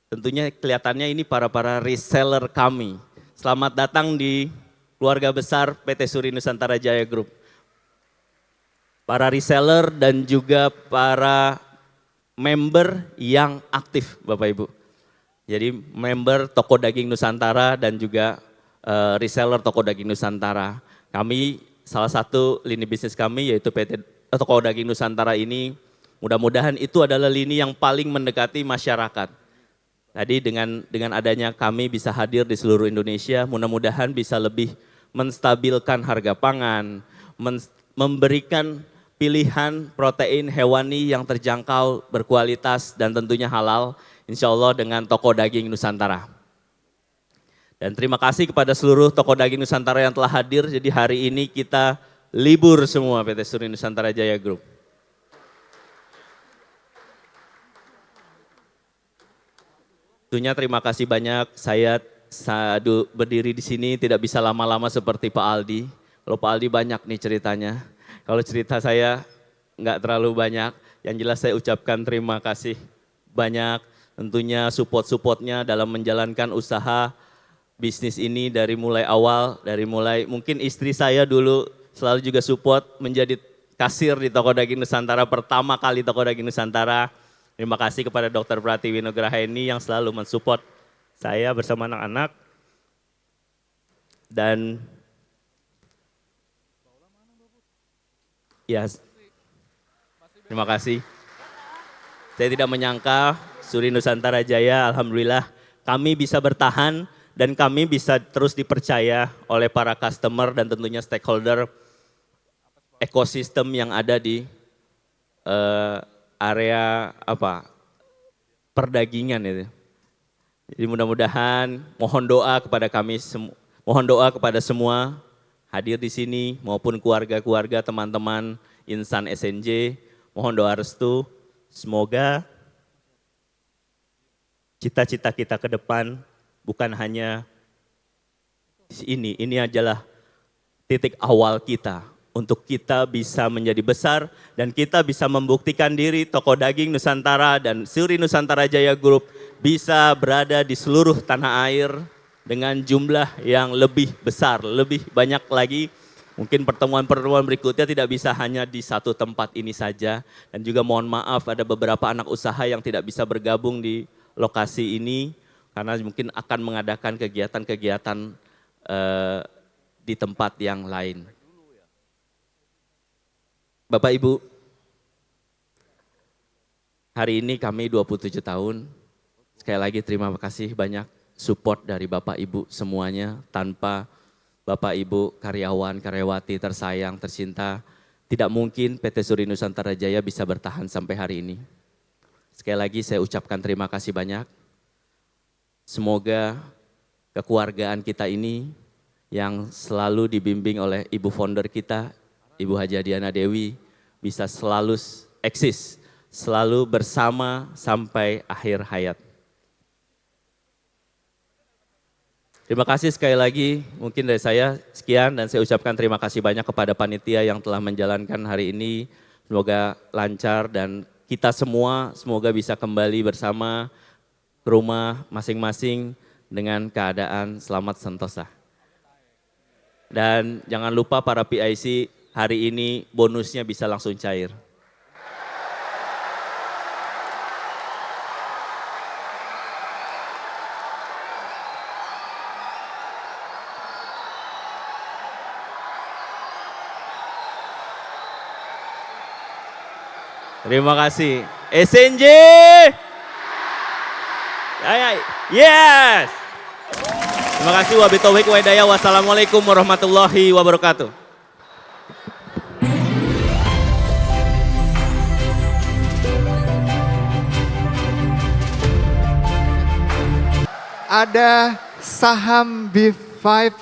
S2: tentunya kelihatannya ini para reseller kami. Selamat datang di keluarga besar PT Suri Nusantara Jaya Group. Para reseller dan juga para member yang aktif Bapak Ibu. Jadi member Toko Daging Nusantara dan juga reseller Toko Daging Nusantara. Kami salah satu lini bisnis kami yaitu PT Toko Daging Nusantara ini mudah-mudahan itu adalah lini yang paling mendekati masyarakat. Tadi dengan adanya kami bisa hadir di seluruh Indonesia, mudah-mudahan bisa lebih menstabilkan harga pangan, memberikan pilihan protein hewani yang terjangkau, berkualitas dan tentunya halal, insya Allah dengan Toko Daging Nusantara. Dan terima kasih kepada seluruh Toko Daging Nusantara yang telah hadir, jadi hari ini kita libur semua PT Suri Nusantara Jaya Group. Tentunya terima kasih banyak, saya berdiri di sini tidak bisa lama-lama seperti Pak Aldi. Kalau Pak Aldi banyak nih ceritanya, kalau cerita saya nggak terlalu banyak. Yang jelas saya ucapkan terima kasih banyak, tentunya support-supportnya dalam menjalankan usaha bisnis ini dari mulai awal, mungkin istri saya dulu selalu juga support menjadi kasir di Toko Daging Nusantara, pertama kali Toko Daging Nusantara. Terima kasih kepada Dr. Pratiwi Nugrahaini yang selalu mensupport saya bersama anak-anak. Dan ya, terima kasih. Saya tidak menyangka Suri Nusantara Jaya, alhamdulillah kami bisa bertahan dan kami bisa terus dipercaya oleh para customer dan tentunya stakeholder ekosistem yang ada di area perdagingan itu. Jadi mudah-mudahan mohon doa kepada semua hadir di sini maupun keluarga-keluarga teman-teman insan SNJ, mohon doa restu semoga cita-cita kita ke depan bukan hanya ini adalah titik awal kita untuk kita bisa menjadi besar dan kita bisa membuktikan diri Toko Daging Nusantara dan Suri Nusantara Jaya Group bisa berada di seluruh tanah air dengan jumlah yang lebih besar, lebih banyak lagi. Mungkin pertemuan-pertemuan berikutnya tidak bisa hanya di satu tempat ini saja. Dan juga mohon maaf ada beberapa anak usaha yang tidak bisa bergabung di lokasi ini karena mungkin akan mengadakan kegiatan-kegiatan di tempat yang lain. Bapak Ibu, hari ini kami 27 tahun. Sekali lagi terima kasih banyak support dari Bapak Ibu semuanya. Tanpa Bapak Ibu karyawan, karyawati tersayang, tercinta, tidak mungkin PT Suri Nusantara Jaya bisa bertahan sampai hari ini. Sekali lagi saya ucapkan terima kasih banyak. Semoga kekeluargaan kita ini yang selalu dibimbing oleh Ibu Founder kita, Ibu Haja Diana Dewi, bisa selalu eksis, selalu bersama sampai akhir hayat. Terima kasih sekali lagi, mungkin dari saya sekian dan saya ucapkan terima kasih banyak kepada panitia yang telah menjalankan hari ini. Semoga lancar dan kita semua semoga bisa kembali bersama ke rumah masing-masing dengan keadaan selamat sentosa. Dan jangan lupa para PIC, hari ini bonusnya bisa langsung cair. Terima kasih. SNJ! Yes! Terima kasih. Wabillahi taufiq wal hidayah. Wassalamualaikum warahmatullahi wabarakatuh.
S1: Ada saham B5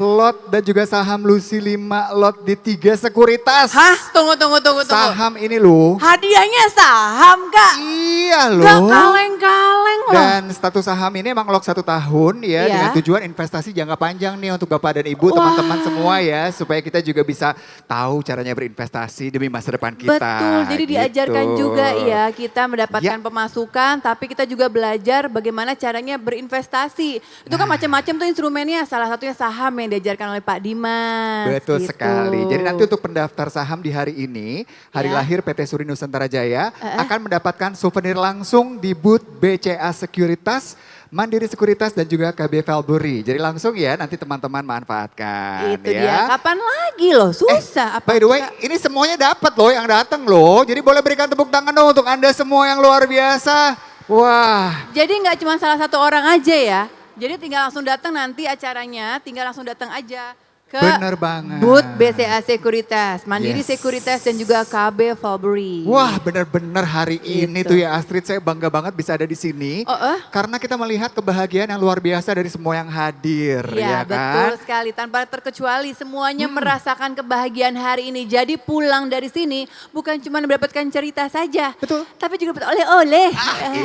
S1: lot dan juga saham Lucy 5 lot di 3 sekuritas.
S5: Hah? Tunggu.
S1: Saham ini loh.
S5: Hadiahnya saham, Kak?
S1: Iya loh.
S5: Gak kaleng-kaleng
S1: Dan status saham ini emang lock 1 tahun ya,
S5: Iya.
S1: dengan tujuan investasi jangka panjang nih untuk Bapak dan Ibu, teman-teman semua ya. Supaya kita juga bisa tahu caranya berinvestasi demi masa depan kita.
S5: Betul, jadi diajarkan
S1: gitu.
S5: juga ya kita mendapatkan pemasukan, tapi kita juga belajar bagaimana caranya berinvestasi. Itu kan macam-macam tuh instrumennya, salah satunya saham yang diajarkan oleh Pak Dimas.
S1: Betul
S5: gitu.
S1: sekali. Jadi nanti untuk pendaftar saham di hari ini, hari
S5: Ya.
S1: lahir PT Suri Nusantara Jaya akan mendapatkan souvenir langsung di booth BCA Sekuritas, Mandiri Sekuritas dan juga KB Valbury. Jadi langsung ya nanti teman-teman manfaatkan.
S5: Itu
S1: ya.
S5: dia, kapan lagi loh, susah.
S1: By the way, ini semuanya dapat loh yang datang loh. Jadi boleh berikan tepuk tangan dong untuk Anda semua yang luar biasa. Wah.
S5: Jadi nggak cuma salah satu orang aja ya. Jadi tinggal langsung datang nanti acaranya, tinggal langsung datang aja ke
S1: Bener banget.
S5: booth BCA Sekuritas, Mandiri
S1: Yes.
S5: Sekuritas dan juga KB Valbury.
S1: Wah benar-benar hari ini
S5: Gitu.
S1: tuh ya Astrid, saya bangga banget bisa ada di sini. Karena kita melihat kebahagiaan yang luar biasa dari semua yang hadir.
S5: Ya,
S1: ya
S5: betul
S1: kan?
S5: sekali, tanpa terkecuali semuanya merasakan kebahagiaan hari ini. Jadi pulang dari sini bukan cuma mendapatkan cerita saja, tapi juga dapat oleh-oleh.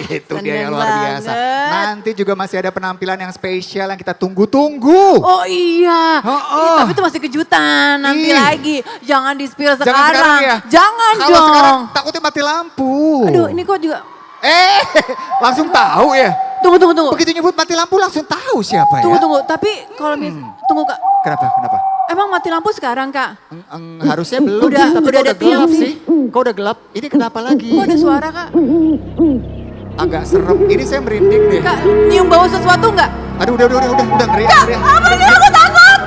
S1: Itu dia yang
S5: seneng
S1: luar biasa.
S5: banget.
S1: Nanti juga masih ada penampilan yang spesial yang kita tunggu-tunggu.
S5: Oh iya, tapi itu masih kejutan nanti lagi. Jangan di-spill sekarang.
S1: Jangan sekarang ya?
S5: Jangan
S1: Kalau
S5: dong.
S1: sekarang takutnya mati lampu.
S5: Aduh ini kok juga.
S1: Langsung tahu ya?
S5: Tunggu.
S1: Begitu nyebut mati lampu langsung tahu siapa ya?
S5: Tunggu. Tapi kalau tunggu Kak.
S1: Kenapa?
S5: Emang mati lampu sekarang Kak?
S1: Harusnya belum
S5: Udah-
S1: sih, tapi
S5: udah
S1: kok
S5: ada
S1: udah gelap
S5: tiup
S1: sih. Kok udah gelap? Ini kenapa lagi?
S5: Kok ada suara Kak?
S1: Agak serem. Ini saya merinding deh.
S5: Kak nyium bau sesuatu nggak?
S1: Aduh udah ngeri.
S5: Kak, apa sih aku takut?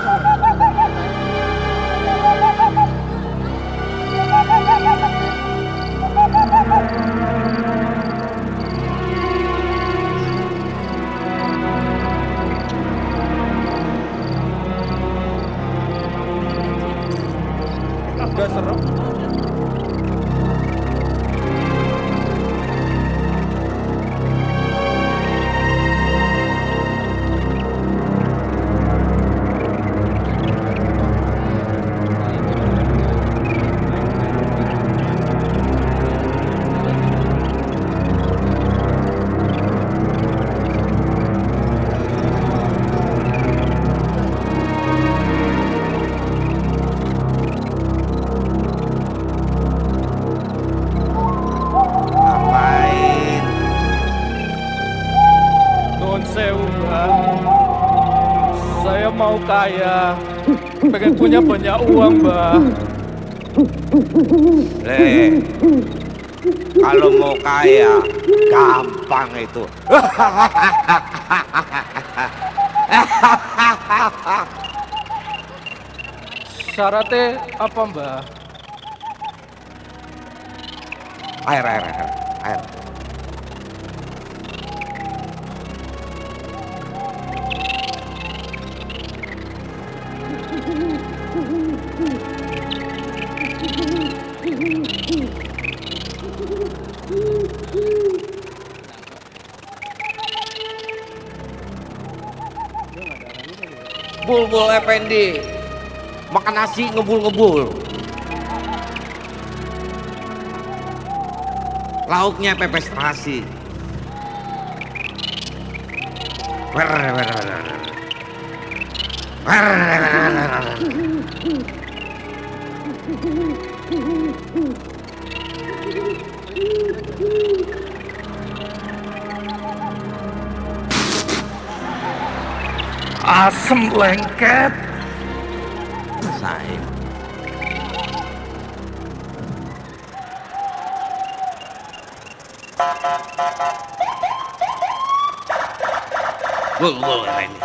S15: Agak serem.
S18: Ngapain?
S15: Nuhun sewu, Mbak. Saya mau kaya. Pengen punya banyak uang, Mbak.
S18: Le, kalau mau kaya, gampang itu.
S15: Syaratnya apa, Mbak?
S18: Air. Bulbul Effendi, makan nasi ngebul-ngebul. Lauknya pepes terasi.
S15: Asem lengket.
S18: Saya. Bulbul Effendi.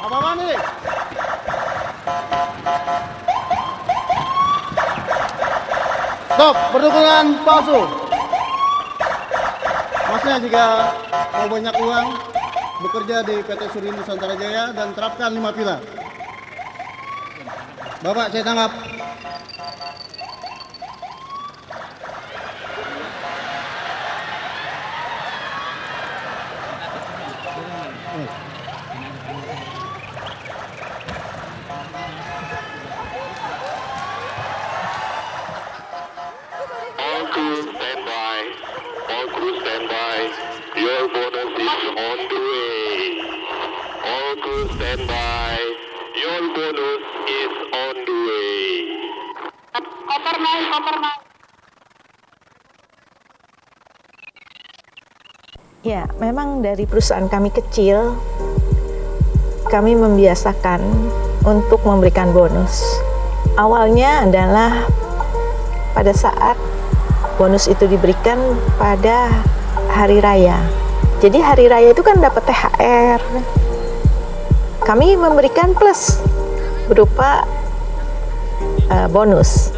S16: Apa nih? Stop, berdukungan palsu. Maksudnya jika mau banyak uang, bekerja di PT Suri Nusantara Jaya dan terapkan 5 pilar. Bapak, saya tanggap.
S3: Your bonus is on the way. All crew standby. Your bonus is on the way. Koper naik, koper naik.
S10: Ya, memang dari perusahaan kami kecil, kami membiasakan untuk memberikan bonus. Awalnya adalah pada saat bonus itu diberikan pada hari raya. Jadi hari raya itu kan dapat THR. Kami memberikan plus berupa bonus.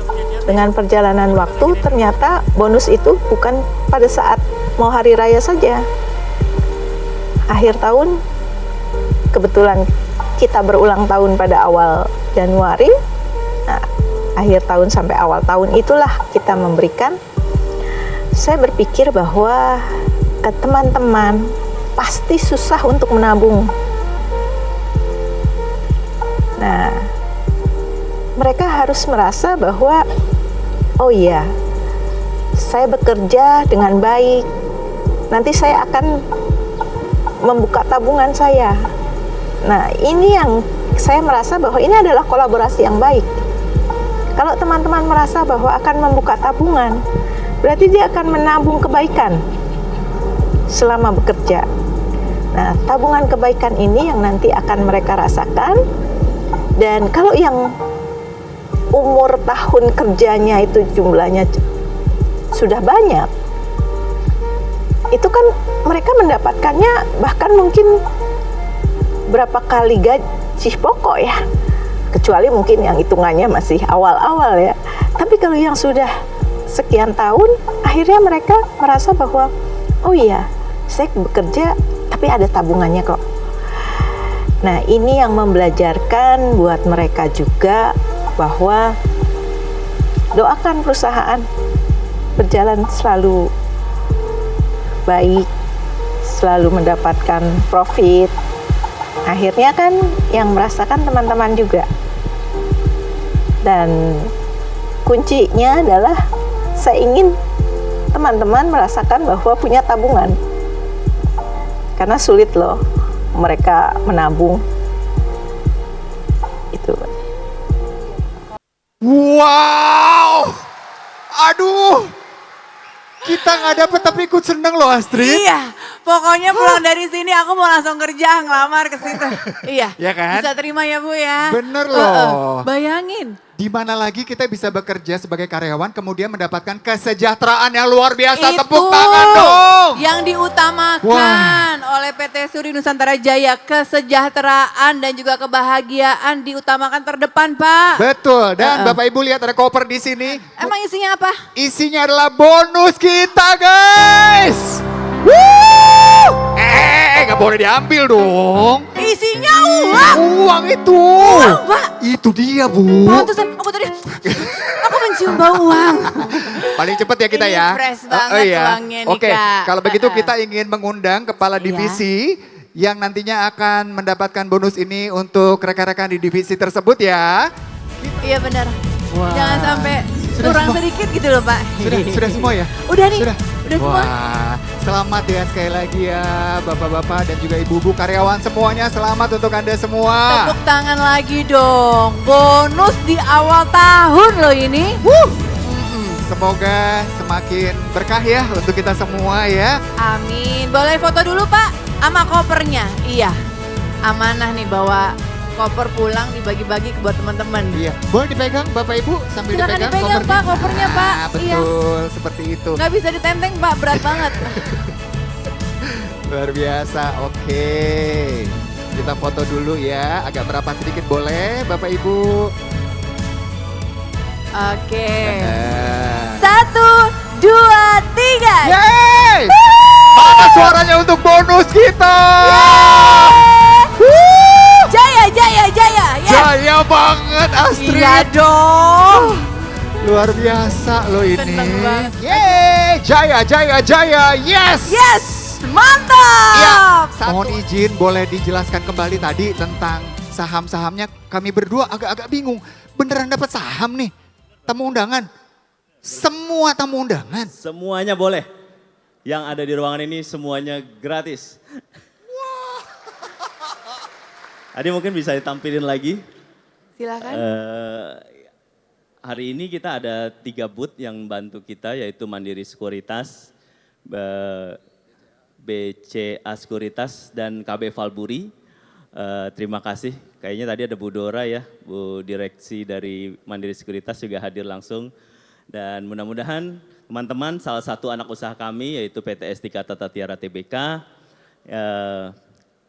S10: Dengan perjalanan waktu ternyata bonus itu bukan pada saat mau hari raya saja. Akhir tahun kebetulan kita berulang tahun pada awal Januari. Nah, akhir tahun sampai awal tahun itulah kita memberikan. Saya berpikir bahwa teman-teman pasti susah untuk menabung. Nah, mereka harus merasa bahwa oh iya, saya bekerja dengan baik, nanti saya akan membuka tabungan saya. Nah, ini yang saya merasa bahwa ini adalah kolaborasi yang baik. Kalau teman-teman merasa bahwa akan membuka tabungan, berarti dia akan menabung kebaikan selama bekerja. Nah, tabungan kebaikan ini yang nanti akan mereka rasakan. Dan kalau yang umur tahun kerjanya itu jumlahnya sudah banyak, itu kan mereka mendapatkannya bahkan mungkin berapa kali gaji pokok ya, kecuali mungkin yang hitungannya masih awal-awal ya. Tapi kalau yang sudah sekian tahun, akhirnya mereka merasa bahwa oh iya, saya bekerja tapi ada tabungannya kok. Nah, ini yang membelajarkan buat mereka juga bahwa doakan perusahaan berjalan selalu baik, selalu mendapatkan profit. Akhirnya kan yang merasakan teman-teman juga. Dan kuncinya adalah saya ingin teman-teman merasakan bahwa punya tabungan. Karena sulit loh mereka menabung. Itu.
S1: Wow, aduh, kita nggak dapet tapi ikut seneng loh Astrid.
S5: Iya, pokoknya pulang dari sini aku mau langsung kerja, ngelamar ke situ. Iya,
S1: ya kan?
S5: bisa terima ya Bu ya.
S1: Bener loh.
S5: Bayangin.
S1: Di mana lagi kita bisa bekerja sebagai karyawan kemudian mendapatkan kesejahteraan yang luar biasa. Tepuk tangan dong.
S5: Yang diutamakan oleh PT Suri Nusantara Jaya, kesejahteraan dan juga kebahagiaan diutamakan terdepan, Pak.
S1: Betul. Dan Bapak Ibu lihat ada koper di sini.
S5: Emang isinya apa?
S1: Isinya adalah bonus kita, guys. Woo! Gak boleh diambil dong.
S5: Isinya uang.
S1: Uang itu.
S5: Uang, Pak.
S1: Itu dia, Bu.
S5: Pantesan aku tadi, aku mencium bau uang.
S1: Paling cepat ya kita ya.
S5: Fresh banget uangnya nih,
S1: Oke,
S5: Kak.
S1: kalau begitu kita ingin mengundang kepala divisi yang nantinya akan mendapatkan bonus ini untuk rekan-rekan di divisi tersebut ya.
S5: Iya benar. Jangan sampai kurang sedikit gitu loh, Pak.
S1: Sudah semua ya?
S5: Udah nih. Udah semua.
S1: Wah, selamat ya sekali lagi ya Bapak-bapak dan juga Ibu-ibu karyawan semuanya. Selamat untuk Anda semua.
S5: Tepuk tangan lagi dong. Bonus di awal tahun loh ini.
S1: Semoga semakin berkah ya untuk kita semua ya.
S5: Amin. Boleh foto dulu Pak sama kopernya. Iya. Amanah nih bawa koper pulang dibagi-bagi buat teman-teman.
S1: Iya. Boleh dipegang Bapak Ibu sambil
S5: silakan
S1: dipegang
S5: dipegang Pak kopernya Pak.
S1: Betul, seperti itu.
S5: Nggak bisa ditenteng Pak, berat banget.
S1: Luar biasa, oke. Kita foto dulu ya, agak merapat sedikit boleh Bapak Ibu.
S5: Oke. 1, 2, 3.
S1: Yeay! Mana suaranya untuk bonus kita?
S5: Jaya, jaya, jaya. Yes.
S1: Jaya banget Astrid.
S5: Iya dong.
S1: Luar biasa loh ini. Yeay, jaya, jaya, jaya. Yes.
S5: Yes, mantap.
S1: Ya, mohon izin boleh dijelaskan kembali tadi tentang saham-sahamnya. Kami berdua agak-agak bingung. Beneran dapat saham nih? Tamu undangan? Semua tamu undangan?
S2: Semuanya boleh. yang ada di ruangan ini semuanya gratis. Adi mungkin bisa ditampilin lagi.
S5: Silakan.
S2: Hari ini kita ada 3 booth yang bantu kita, yaitu Mandiri Sekuritas, BCA Sekuritas, dan KB Valburi. Terima kasih. Kayaknya tadi ada Bu Dora ya, Bu Direksi dari Mandiri Sekuritas juga hadir langsung. Dan mudah-mudahan teman-teman, salah satu anak usaha kami yaitu PT Estika Tata Tiara Tbk,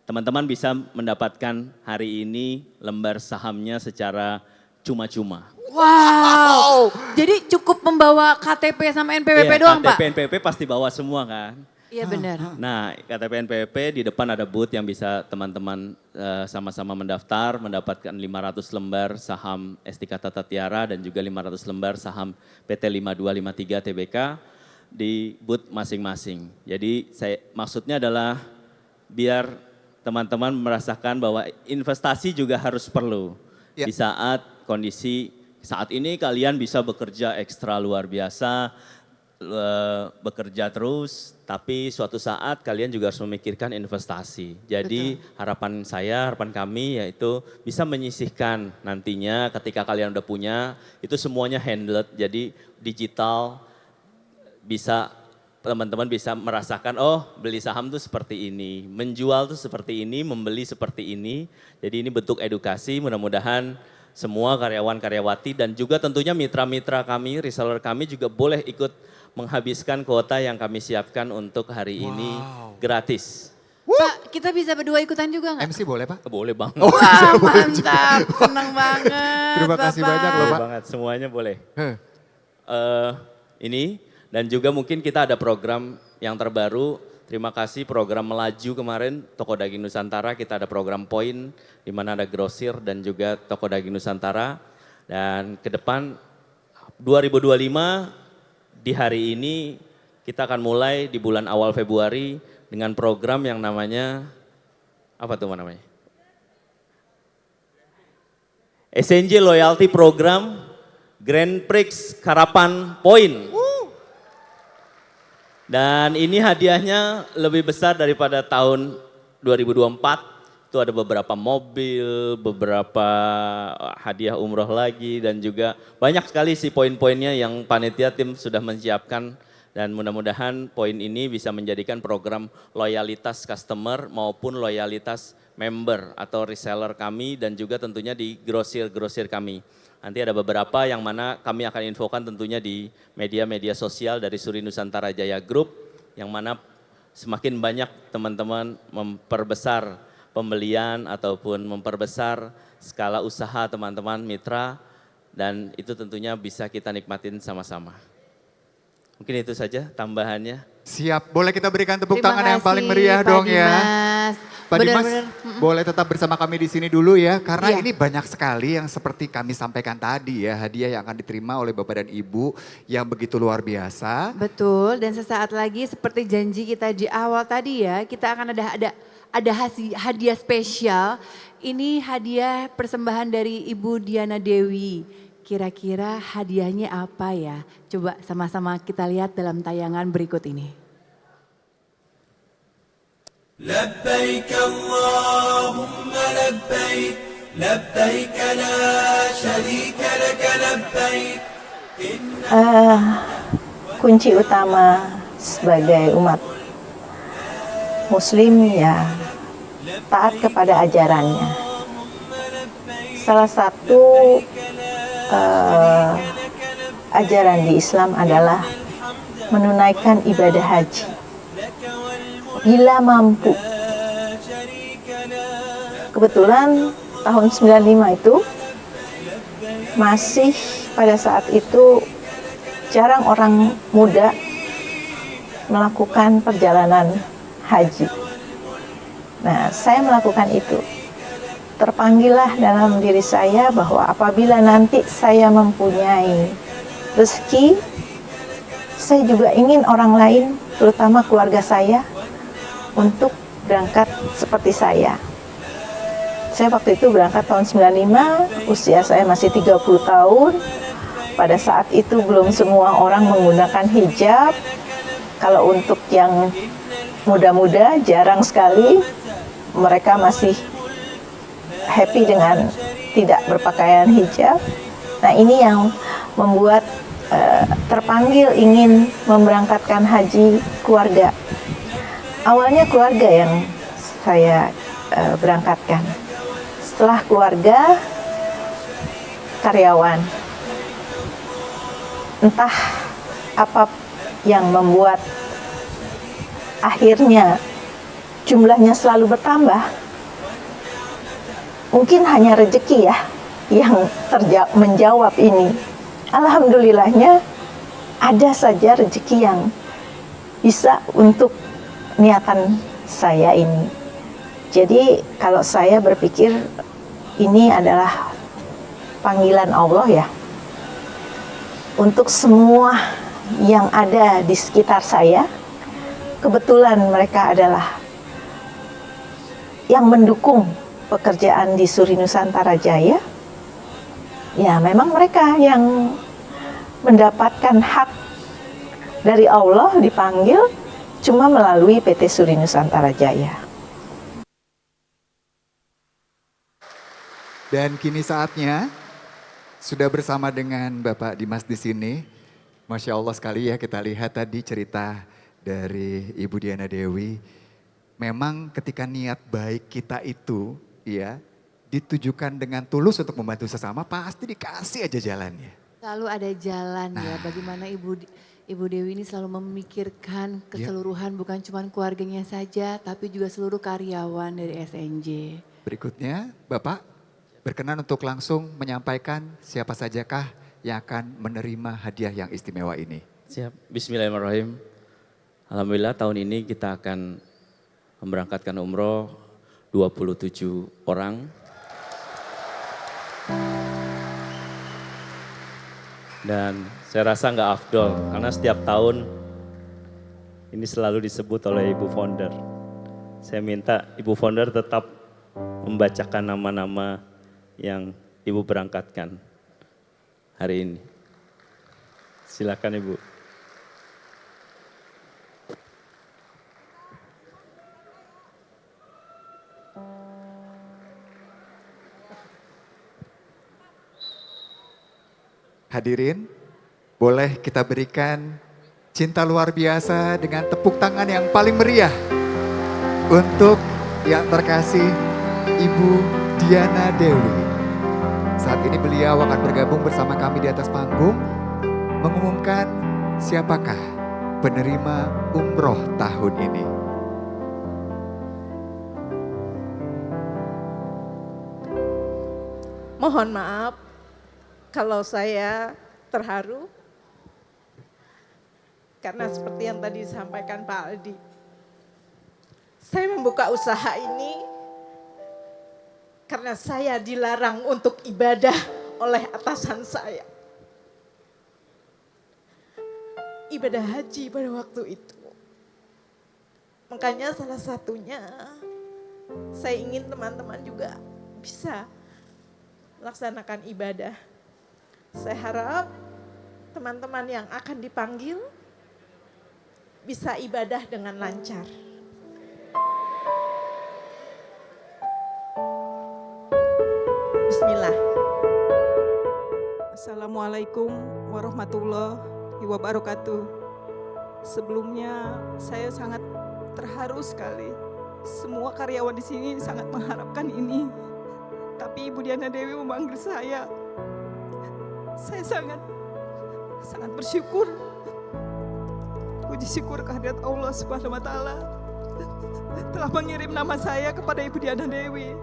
S2: teman-teman bisa mendapatkan hari ini lembar sahamnya secara cuma-cuma.
S5: Wow, jadi cukup membawa KTP sama NPWP doang Pak?
S2: KTP, NPWP pasti bawa semua kan?
S5: Iya benar.
S2: Nah, KTP NPWP di depan ada booth yang bisa teman-teman sama-sama mendaftar, mendapatkan 500 lembar saham Estika Tata Tiara dan juga 500 lembar saham PT 5253 Tbk di booth masing-masing. Jadi maksudnya adalah biar teman-teman merasakan bahwa investasi juga harus perlu. Di saat kondisi saat ini kalian bisa bekerja ekstra luar biasa, bekerja terus, tapi suatu saat kalian juga harus memikirkan investasi. Jadi harapan kami yaitu bisa menyisihkan nantinya ketika kalian udah punya, itu semuanya handled, jadi digital, bisa teman-teman bisa merasakan, oh beli saham tuh seperti ini, menjual tuh seperti ini, membeli seperti ini. Jadi ini bentuk edukasi, mudah-mudahan semua karyawan-karyawati dan juga tentunya mitra-mitra kami, reseller kami juga boleh ikut menghabiskan kuota yang kami siapkan untuk hari ini gratis.
S5: Pak, kita bisa berdua ikutan juga nggak?
S1: MC boleh Pak?
S2: Boleh banget.
S1: Oh,
S5: wah mantap, senang banget.
S1: Terima kasih banyak loh Pak.
S2: Banget, semuanya boleh. Ini dan juga mungkin kita ada program yang terbaru. Terima kasih program Melaju kemarin, Toko Daging Nusantara. Kita ada program Poin, di mana ada grosir dan juga Toko Daging Nusantara. Dan ke depan 2025 di hari ini kita akan mulai di bulan awal Februari dengan program yang namanya, apa tuh namanya? SNJ Loyalty Program Grand Prix Karapan Poin. Dan ini hadiahnya lebih besar daripada tahun 2024. Itu ada beberapa mobil, beberapa hadiah umroh lagi, dan juga banyak sekali sih poin-poinnya yang panitia tim sudah menyiapkan. Dan mudah-mudahan poin ini bisa menjadikan program loyalitas customer maupun loyalitas member atau reseller kami dan juga tentunya di grosir-grosir kami. Nanti ada beberapa yang mana kami akan infokan tentunya di media-media sosial dari Suri Nusantara Jaya Group, yang mana semakin banyak teman-teman memperbesar pembelian ataupun memperbesar skala usaha teman-teman mitra, dan itu tentunya bisa kita nikmatin sama-sama. Mungkin itu saja tambahannya.
S1: Siap, boleh kita berikan tepuk tangan yang paling meriah dong ya. Pak Dimas, boleh tetap bersama kami di sini dulu ya, karena ini banyak sekali yang seperti kami sampaikan tadi ya, hadiah yang akan diterima oleh Bapak dan Ibu yang begitu luar biasa.
S5: Betul, dan sesaat lagi seperti janji kita di awal tadi ya, kita akan ada hadiah spesial. Ini hadiah persembahan dari Ibu Diana Dewi. Kira-kira hadiahnya apa ya? Coba sama-sama kita lihat dalam tayangan berikut ini.
S4: لبيك اللهم لبيك لبيك لا شريك لك لبيك.
S10: Kunci utama sebagai umat muslim ya taat kepada ajarannya. Salah satu ajaran di Islam adalah menunaikan ibadah haji bila mampu. Kebetulan tahun 95 itu masih pada saat itu jarang orang muda melakukan perjalanan haji. Nah, saya melakukan itu. Terpanggillah dalam diri saya bahwa apabila nanti saya mempunyai rezeki, saya juga ingin orang lain, terutama keluarga saya, untuk berangkat seperti saya. Saya waktu itu berangkat tahun 95, usia saya masih 30 tahun. Pada saat itu belum semua orang menggunakan hijab. Kalau untuk yang muda-muda jarang sekali mereka masih happy dengan tidak berpakaian hijab. Nah ini yang membuat terpanggil ingin memberangkatkan haji keluarga. Awalnya keluarga yang saya berangkatkan. Setelah keluarga, karyawan. Entah apa yang membuat akhirnya jumlahnya selalu bertambah. Mungkin hanya rezeki ya yang menjawab ini. Alhamdulillahnya ada saja rezeki yang bisa untuk niatan saya ini. Jadi kalau saya berpikir ini adalah panggilan Allah ya. Untuk semua yang ada di sekitar saya, kebetulan mereka adalah yang mendukung pekerjaan di Suri Nusantara Jaya. Ya memang mereka yang mendapatkan hak dari Allah dipanggil cuma melalui PT Suri Nusantara Jaya.
S1: Dan kini saatnya sudah bersama dengan Bapak Dimas di sini. Masya Allah sekali ya kita lihat tadi cerita dari Ibu Diana Dewi. Memang ketika niat baik kita itu ya ditujukan dengan tulus untuk membantu sesama, pasti dikasih aja jalannya.
S5: Selalu ada jalan ya, bagaimana Ibu Dewi ini selalu memikirkan keseluruhan bukan cuma keluarganya saja, tapi juga seluruh karyawan dari SNJ.
S1: Berikutnya Bapak berkenan untuk langsung menyampaikan siapa sajakah yang akan menerima hadiah yang istimewa ini.
S2: Siap, bismillahirrahmanirrahim. Alhamdulillah tahun ini kita akan memberangkatkan umroh 27 orang. Dan saya rasa nggak afdol karena setiap tahun ini selalu disebut oleh Ibu Founder. Saya minta Ibu Founder tetap membacakan nama-nama yang Ibu berangkatkan hari ini. Silakan Ibu.
S1: Hadirin, boleh kita berikan cinta luar biasa dengan tepuk tangan yang paling meriah untuk yang terkasih Ibu Diana Dewi. Saat ini beliau akan bergabung bersama kami di atas panggung mengumumkan siapakah penerima umroh tahun ini.
S9: Mohon maaf kalau saya terharu karena seperti yang tadi disampaikan Pak Aldi. Saya membuka usaha ini karena saya dilarang untuk ibadah oleh atasan saya. Ibadah haji pada waktu itu. Makanya salah satunya saya ingin teman-teman juga bisa melaksanakan ibadah. Saya harap teman-teman yang akan dipanggil bisa ibadah dengan lancar. Bismillah. Assalamualaikum warahmatullahi wabarakatuh. Sebelumnya saya sangat terharu sekali. Semua karyawan di sini sangat mengharapkan ini. Tapi Ibu Diana Dewi memanggil saya. Saya sangat bersyukur. Puji syukur kehadirat Allah Subhanahu wa taala telah mengirim nama saya kepada Ibu Diana Dewi.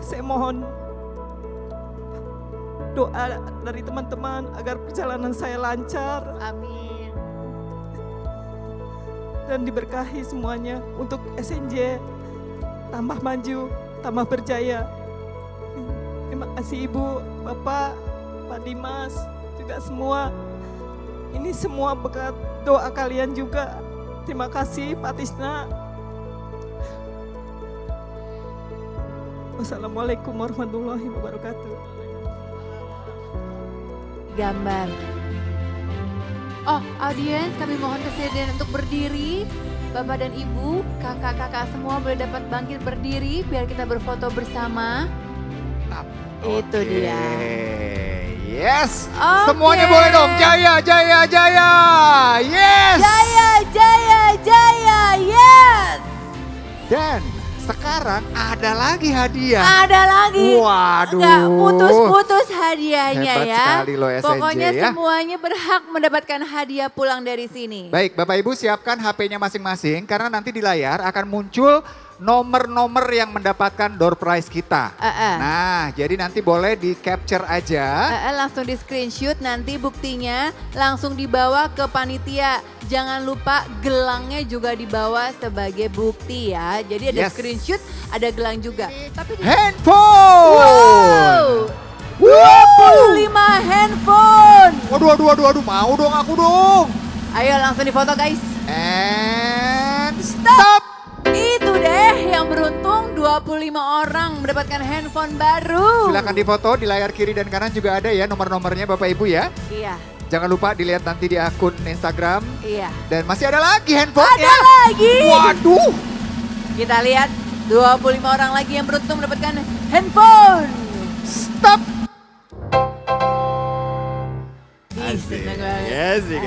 S9: Saya mohon doa dari teman-teman agar perjalanan saya lancar.
S5: Amin.
S9: Dan diberkahi semuanya untuk SNJ tambah maju, tambah berjaya. Terima kasih Ibu, Bapak, Pak Dimas, juga semua. Ini semua berkat doa kalian juga. Terima kasih Pak Tisna. Wassalamualaikum warahmatullahi wabarakatuh.
S5: Gambar. Oh, audiens, kami mohon kesediaan untuk berdiri. Bapak dan Ibu, kakak-kakak semua boleh dapat bangkit berdiri biar kita berfoto bersama. Itu dia.
S1: Yes.
S5: Oke.
S1: Semuanya boleh dong. Jaya, jaya, jaya. Yes.
S5: Jaya, jaya, jaya. Yes.
S1: Dan sekarang ada lagi hadiah.
S5: Ada lagi.
S1: Waduh.
S5: Nggak putus-putus hadiahnya
S1: Hebat
S5: ya.
S1: sekali loh SNJ
S5: Pokoknya
S1: ya.
S5: semuanya berhak mendapatkan hadiah pulang dari sini.
S1: Baik, Bapak Ibu siapkan HP-nya masing-masing karena nanti di layar akan muncul nomor-nomor yang mendapatkan door prize kita. Nah, jadi nanti boleh di capture aja.
S5: Langsung di screenshot, nanti buktinya langsung dibawa ke panitia. Jangan lupa gelangnya juga dibawa sebagai bukti ya. Jadi ada
S1: Yes.
S5: screenshot, ada gelang juga. Tapi
S1: handphone.
S5: Wow, 25 handphone.
S1: Waduh, mau dong aku dong.
S5: Ayo langsung difoto guys.
S1: And stop.
S5: Itu deh yang beruntung 25 orang mendapatkan handphone baru.
S1: Silakan difoto di layar kiri dan kanan juga ada ya nomor-nomornya Bapak Ibu ya.
S5: Iya.
S1: Jangan lupa dilihat nanti di akun Instagram.
S5: Iya.
S1: Dan masih ada lagi handphone
S5: Ada lagi.
S1: Waduh.
S5: Kita lihat 25 orang lagi yang beruntung mendapatkan handphone.
S1: Stop.
S5: Asik.
S1: Asik.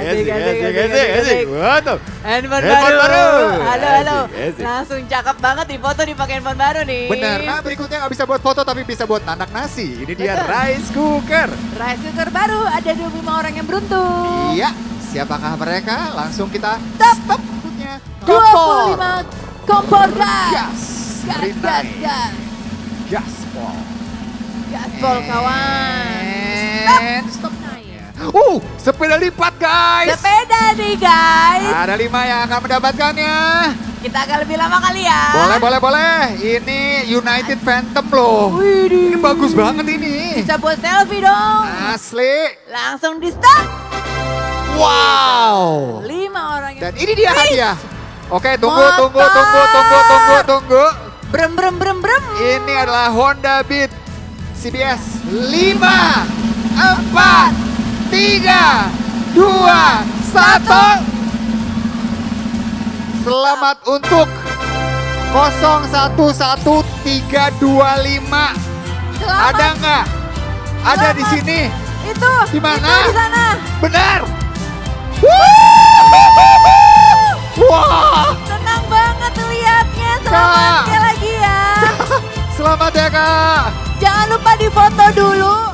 S1: Waduh.
S5: Handphone
S1: Handphone
S5: baru.
S1: baru.
S5: Halo.
S1: Asik.
S5: Langsung cakep banget di foto dipakai handphone baru nih.
S1: Benar, nah berikutnya nggak bisa buat foto tapi bisa buat nanak nasi. Ini dia
S5: Betul.
S1: rice cooker.
S5: Rice cooker baru, ada 25 orang yang beruntung.
S1: Iya, siapakah mereka? Langsung kita stop. Berikutnya,
S5: 25 kompor gas.
S1: Gas.
S5: Gas.
S1: Gaspol.
S5: Gaspol kawan.
S1: And stop. Sepeda lipat guys.
S5: Sepeda nih guys.
S1: Ada 5 yang akan mendapatkannya.
S5: Kita akan lebih lama kali ya.
S1: Boleh. Ini United Phantom loh. Ini bagus banget ini.
S5: Bisa buat selfie dong.
S1: Asli.
S5: Langsung di stop.
S1: Wow.
S5: 5 orang yang
S1: Dan ini dia hadiah. Oke, tunggu.
S5: Brem.
S1: Ini adalah Honda Beat CBS 5, 4, 3, 2, 1. Selamat untuk 011325. Ada nggak? Ada di sini.
S5: Itu.
S1: Di mana?
S5: Itu di sana.
S1: Benar. Wah.
S5: Senang banget lihatnya. Selamat sekali lagi ya.
S1: Selamat ya Kak.
S5: Jangan lupa difoto dulu.